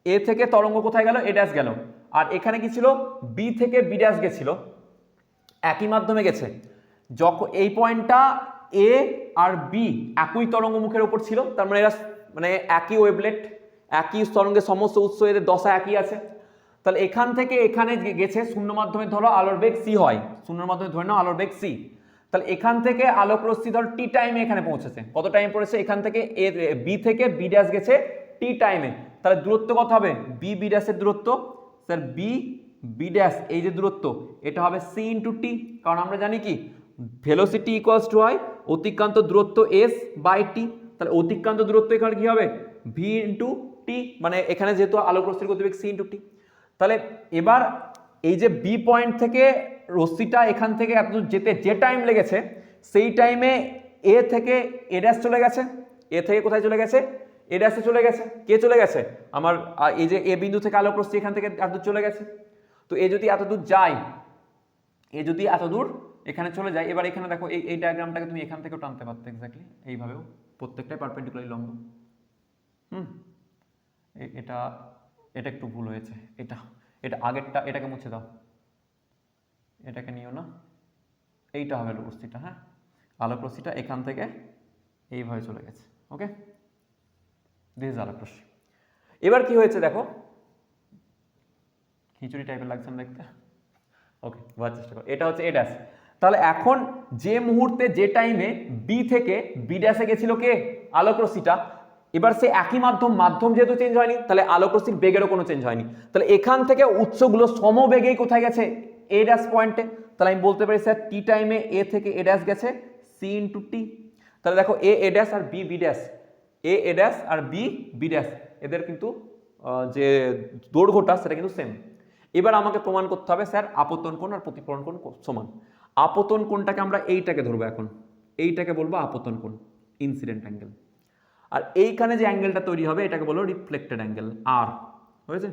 Speaker 1: এ থেকে তরঙ্গ কোথায় গেল, এ ড্যাশ গেল, আর এখানে কি ছিল, বি থেকে বি ড্যাশ গেছিল, একই মাধ্যমে গেছে। যখন এই পয়েন্টটা এ আর বি একই তরঙ্গমুখের উপর ছিল, তার মানে এরা মানে একই ওয়েভলেট, একই তরঙ্গের সমস্ত উৎস, এদের দশা একই আছে। তাহলে এখান থেকে এখানে গেছে শূন্য মাধ্যমে, ধরো আলোর বেগ সি হয়, শূন্যের মাধ্যমে ধরে নাও আলোর বেগ সি। তাহলে এখান থেকে আলোক রশ্মি ধর টি টাইমে এখানে পৌঁছেছে, কত টাইম পড়েছে, এখান থেকে এ বি থেকে বি ড্যাশ গেছে টি টাইমে। তাহলে দূরত্ব কত হবে, বি বি ড্যাশের দূরত্ব স্যার বি বি ড্যাশ, এই যে দূরত্ব এটা হবে সি ইন্টু টি, কারণ আমরা জানি কি ভেলোসিটি ইকুয়ালস টু হয় অতিক্রান্ত দূরত্ব এস বাই টি। তাহলে অতিক্রান্ত দূরত্ব এখানে কি হবে, ভি ইন্টু টি, মানে এখানে যেহেতু আলোক রশ্মির গতিবেগ c ইন্টু টি। তাহলে এবার এই যে বি পয়েন্ট থেকে রশ্মিটা এখান থেকে এত যেতে যে টাইম লেগেছে সেই টাইমে এ থেকে এ ড্যাশ চলে গেছে, এ থেকে কোথায় চলে গেছে, এ ড্যাশে চলে গেছে। কে চলে গেছে? আমার এই যে এ বিন্দু থেকে আলোক রশ্মি এখান থেকে এত দূর চলে গেছে। তো এ যদি এত দূর যায়, এ যদি এত দূর এখানে চলে যায়, এবার এখানে দেখো এই ডায়াগ্রামটাকে তুমি এখান থেকেও টানতে পারতে এক্স্যাক্টলি এইভাবেও, প্রত্যেকটাই পারপেন্ডিকুলারলি লম্ব। এটা এটা একটু ভুল হয়েছে, এটা আগেরটা, এটাকে মুছে দাও, এটাকে নিও না, এইটা হবে আলোক রশ্মিটা। হ্যাঁ, আলোক রশ্মিটা এখান থেকে এইভাবে চলে গেছে। ওকে, দিস ইজ আলোক রশ্মি। এবার কি হয়েছে দেখো, খিচুড়ি টাইপের লাগছে না দেখতে। ওকে, বোঝার চেষ্টা করো, এটা হচ্ছে এ ড্যাশ। তাহলে এখন যে মুহূর্তে যে টাইমে বি থেকে বি ড্যাশে গেছিল কে, আলোক রশ্মিটা, এবার সে একই মাধ্যম যেহেতু চেঞ্জ হয়নি, তাহলে আলোক রশ্মির বেগেরও কোনো চেঞ্জ হয়নি। তাহলে এখান থেকে উৎসগুলো সমবেগেই কোথায় গেছে, এ ড্যাশ পয়েন্টে। তাহলে আমি বলতে পারি স্যার টি টাইমে এ থেকে এ ড্যাশ গেছে সি ইন্টু টি। তাহলে দেখো a dash R B B dash, a dash R B B dash, এদের কিন্তু যে দৈর্ঘ্যটা সেটা কিন্তু সেম। এবার আমাকে প্রমাণ করতে হবে স্যার আপতন কোণ আর প্রতিফলন কোণ সমান। আপতন কোণটাকে আমরা এইটাকে ধরবো, এখন এইটাকে বলবো আপতন কোণ, ইনসিডেন্ট অ্যাঙ্গেল। আর এইখানে যে অ্যাঙ্গেলটা তৈরি হবে এটাকে বলবো রিফ্লেক্টেড অ্যাঙ্গেল, আর হয়েছে।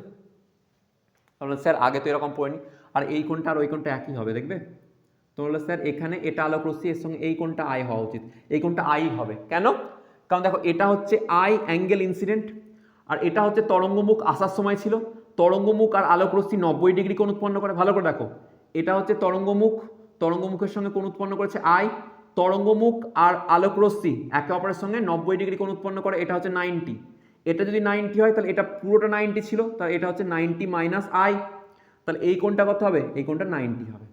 Speaker 1: তাহলে স্যার আগে তো এরকম পড়িনি, আর এই কোণটা আর ওই কোণটা একই হবে দেখবে। তাহলে স্যার এখানে এটা আলোক রশ্মি, এর সঙ্গে এই কোণটা আই হওয়া উচিত, এই কোণটা আই হবে। কেন? কারণ দেখো এটা হচ্ছে আই অ্যাঙ্গেল ইনসিডেন্ট, আর এটা হচ্ছে তরঙ্গমুখ আসার সময় ছিল। তরঙ্গমুখ আর আলোক রশ্মি 90 ডিগ্রি কোণ উৎপন্ন করে, ভালো করে দেখো। এটা হচ্ছে তরঙ্গমুখ, তরঙ্গমুখের সঙ্গে কোণ উৎপন্ন করেছে আই। তরঙ্গমুখ আর আলোক রশ্মি একে অপরের সঙ্গে 90 ডিগ্রি কোণ উৎপন্ন করে, এটা হচ্ছে 90। এটা যদি 90 হয় তাহলে এটা পুরোটা 90 ছিল, তাহলে এটা হচ্ছে 90 মাইনাস আই। তাহলে এই কোণটা কত হবে? এই কোণটা 90 হবে,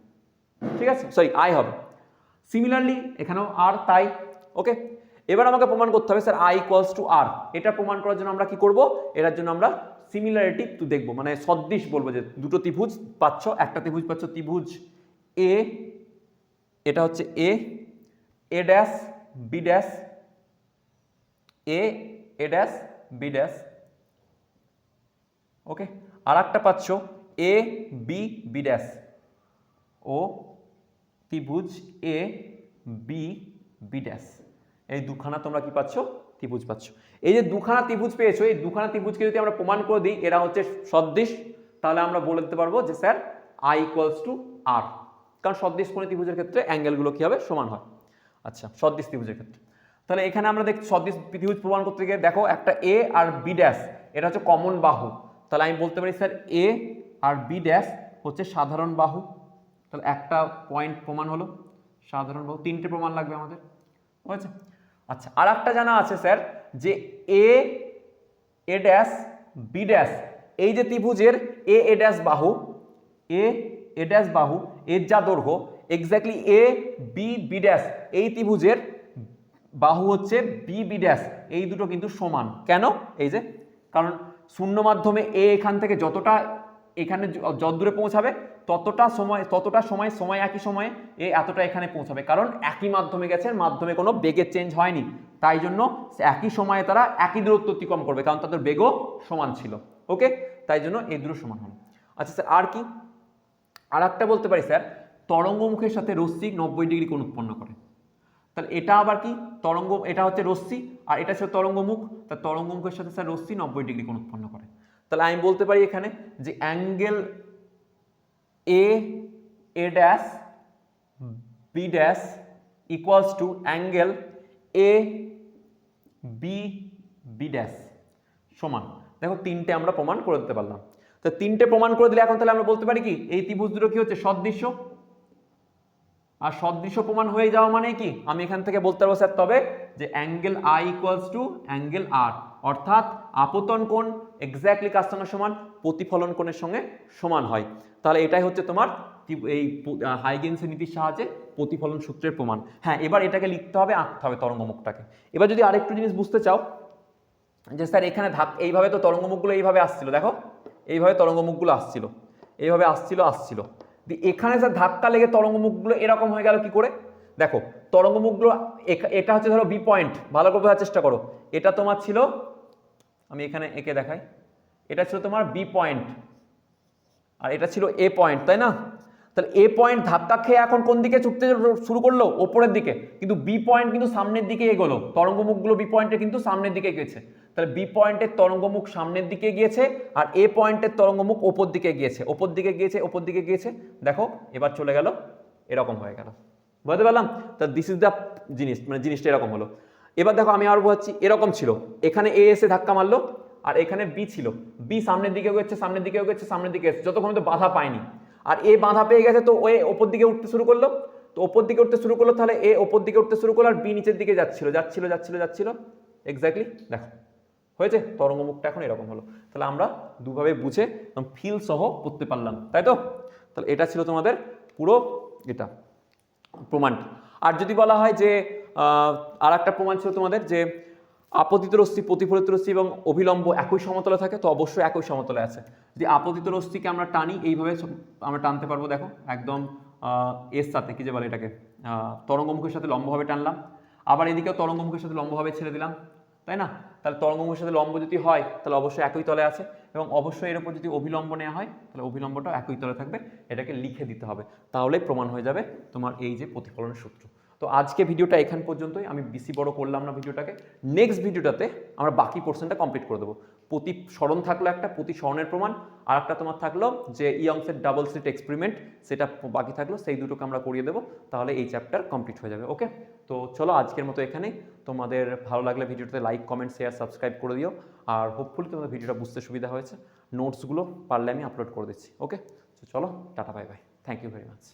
Speaker 1: ঠিক আছে, সরি আই হবে। সিমিলারলি এখানেও আর তাই। ওকে, এবার আমাকে প্রমাণ করতে হবে স্যার আই ইকুয়ালস টু আর। এটা প্রমাণ করার জন্য আমরা কি করব, এটার জন্য আমরা সিমিলারিটি একটু দেখবো, মানে সদৃশ বলবো, যে দুটো ত্রিভুজ পাচ্ছ, একটা ত্রিভুজ পাচ্ছ ত্রিভুজ এ, এটা হচ্ছে এ ড্যাশ বি ড্যাশ, এ ড্যাশ বি ড্যাশ। ওকে, আর একটা পাচ্ছ এ বি বি ড্যাশ, ও ত্রিভুজ এ বি বি ড্যাশ। এই দুখানা তোমরা কি পাচ্ছ, ত্রিভুজ পাচ্ছ। এই যে দুখানা ত্রিভুজ পেয়েছো, এই দুখানা ত্রিভুজকে যদি আমরা প্রমাণ করে দিই এরা হচ্ছে সদৃশ, তাহলে আমরা বলে দিতে পারবো যে স্যার আই ইকুয়ালস টু আর। কারণ সদৃশ কোণ ত্রিভুজের ক্ষেত্রে অ্যাঙ্গেলগুলো কি হবে, সমান হয়। আচ্ছা, সদৃশ ত্রিভুজের ক্ষেত্রে তাহলে এখানে আমরা দেখছি সদৃশ ত্রিভুজ প্রমাণ করতে গিয়ে দেখো একটা এ আর বি ড্যাশ, এটা হচ্ছে কমন বাহু। তাহলে আমি বলতে পারি স্যার এ আর বি ড্যাশ হচ্ছে সাধারণ বাহু। তাহলে একটা পয়েন্ট প্রমাণ হলো সাধারণ বাহু, তিনটে প্রমাণ লাগবে আমাদের, হয়েছে। আচ্ছা, আর একটা জানা আছে স্যার যে এ ড্যাশ বি ড্যাশ, এই যে ত্রিভুজের এ ড্যাশ বাহু, এ ড্যাশ বাহু এর যা দৈর্ঘ্য এক্স্যাক্টলি এ বি বি ড্যাশ, এই ত্রিভুজের বাহু হচ্ছে বি বি ড্যাশ, এই দুটো কিন্তু সমান। কেন? এই যে কারণ শূন্য মাধ্যমে এ এখান থেকে যতটা এখানে যত দূরে পৌঁছাবে ততটা সময় একই সময়ে এ এতটা এখানে পৌঁছাবে, কারণ একই মাধ্যমে গেছে, মাধ্যমে কোনো বেগের চেঞ্জ হয়নি, তাই জন্য একই সময়ে তারা একই দূরত্ব অতিক্রম করবে, কারণ তাদের বেগও সমান ছিল। ওকে, তাই জন্য এই দুটো সমান হলো। আচ্ছা স্যার আর কি, আর একটা বলতে পারি স্যার তরঙ্গমুখের সাথে রশ্মি 90 ডিগ্রি কোণ উৎপন্ন করে। তাহলে এটা আবার কি, তরঙ্গ, এটা হচ্ছে রশ্মি আর এটা হচ্ছে তরঙ্গমুখ, তা তরঙ্গমুখের সাথে স্যার রশ্মি 90 ডিগ্রি কোণ উৎপন্ন করে। তাহলে আমি বলতে পারি এখানে যে angle A dash B dash equals to angle A B B dash সমান। দেখো তিনটে আমরা প্রমাণ করে দিতে পারলাম। তো তিনটে প্রমাণ করে দিলে এখন তাহলে আমরা বলতে পারি কি, এই ত্রিভুজ দুটো কি হচ্ছে সদৃশ্য, আর সদৃশ্য প্রমাণ হয়ে যাওয়া মানে কি, আমি এখান থেকে বলতে পারবো স্যার তবে যে angle I equals to angle R, অর্থাৎ আপতন কোণ এক্স্যাক্টলি কার সঙ্গে সমান, প্রতিফলন কোণের সঙ্গে সমান হয়। তাহলে এটাই হচ্ছে তোমার এই হাইগেন্সের নীতির সাহায্যে প্রতিফলন সূত্রের প্রমাণ। হ্যাঁ, এবার এটাকে লিখতে হবে, আঁকতে হবে তরঙ্গমুখটাকে। এবার যদি আরেকটু জিনিস বুঝতে চাও যে স্যার এখানে এইভাবে তো তরঙ্গমুখগুলো এইভাবে আসছিল, দেখো এইভাবে তরঙ্গমুখগুলো আসছিল, এইভাবে আসছিল, এখানে স্যার ধাক্কা লেগে তরঙ্গমুখগুলো এরকম হয়ে গেল কি করে, দেখো তরঙ্গমুখগুলো এটা হচ্ছে ধরো বি পয়েন্ট, ভালো করে বোঝার চেষ্টা করো, এটা তোমার ছিল আমি এখানে একে দেখাই, এটা ছিল তোমার বি পয়েন্ট আর এটা ছিল এ পয়েন্ট, তাই না? তাহলে এ পয়েন্ট ধাক্কা খেয়ে এখন কোন দিকে ছুটতে শুরু করলো? ওপরের দিকে, কিন্তু বি পয়েন্ট কিন্তু সামনের দিকে এগোলো, তরঙ্গমুখগুলো বি পয়েন্টে কিন্তু সামনের দিকে গিয়েছে। তাহলে বি পয়েন্টের তরঙ্গমুখ সামনের দিকে গিয়েছে আর এ পয়েন্টের তরঙ্গমুখ ওপর দিকে গিয়েছে, ওপর দিকে গিয়েছে, ওপর দিকে গিয়েছে। দেখো এবার চলে গেল, এরকম হয়ে গেল। বুঝতে পারলাম? তা দিস ইজ দ্য জিনিস, মানে জিনিসটা এরকম হলো। এবার দেখো আমি আরো বোঝাচ্ছি, এরকম ছিল, এখানে এ এসে ধাক্কা মারলো আর এখানে বি ছিল, বি সামনের দিকে গেছে, সামনের দিকে গেছে, সামনের দিকে এসেছে, যতক্ষণ তো বাধা পায়নি। আর এ বাধা পেয়ে গেছে, তো এ ওপর দিকে উঠতে শুরু করলো, তো ওপর দিকে উঠতে শুরু করলো, তাহলে এ ওপর দিকে উঠতে শুরু করলো আর বি নিচের দিকে যাচ্ছিল যাচ্ছিল যাচ্ছিল যাচ্ছিল। এক্স্যাক্টলি দেখো হয়েছে, তরঙ্গমুখটা এখন এরকম হলো। তাহলে আমরা দুভাবে বুঝে ফিল সহ করতে পারলাম, তাই তো? তাহলে এটা ছিল তোমাদের পুরো এটা প্রমাণটা। আর যদি বলা হয় যে আর একটা প্রমাণ ছিল তোমাদের যে আপতিত রশ্মি, প্রতিফলিত রশ্মি এবং অভিলম্ব একই সমতলে থাকে, তো অবশ্যই একই সমতলে আছে। যদি আপতিত রশ্মিকে আমরা টানি এইভাবে আমরা টানতে পারবো, দেখো একদম এর সাথে কি যে বলে এটাকে তরঙ্গমুখের সাথে লম্বভাবে টানলাম, আবার এদিকেও তরঙ্গমুখের সাথে লম্বভাবে ছেড়ে দিলাম, তাই না? তাহলে তরঙ্গমুখের সাথে লম্ব যদি হয় তাহলে অবশ্যই একই তলে আছে, এবং অবশ্যই এর উপর যদি অভিলম্ব নেওয়া হয় তাহলে অভিলম্বটাও একই তলে থাকবে। এটাকে লিখে দিতে হবে, তাহলে প্রমাণ হয়ে যাবে তোমার এই যে প্রতিফলনের সূত্র। তো আজকে ভিডিওটা এখান পর্যন্তই, আমি বেশি বড় করলাম না ভিডিওটাকে। নেক্সট ভিডিওটাতে আমরা বাকি পোর্শনটা কমপ্লিট করে দেবো। প্রতিসরণ থাকলো একটা, প্রতিসরণের প্রমাণ, আর একটা তোমার থাকলো যে ইয়ংসের ডাবল স্লিট এক্সপেরিমেন্ট, সেটা বাকি থাকলো, সেই দুটোকে আমরা করিয়ে দেবো, তাহলে এই চ্যাপ্টার কমপ্লিট হয়ে যাবে। ওকে, তো চলো আজকের মতো এখানেই। তোমাদের ভালো লাগলে ভিডিওটাতে লাইক, কমেন্ট, শেয়ার, সাবস্ক্রাইব করে দিও। আর হোপফুলি তোমাদের ভিডিওটা বুঝতে সুবিধা হয়েছে। নোটসগুলো পারলে আমি আপলোড করে দিচ্ছি। ওকে, চলো tata, bye bye, thank you very much.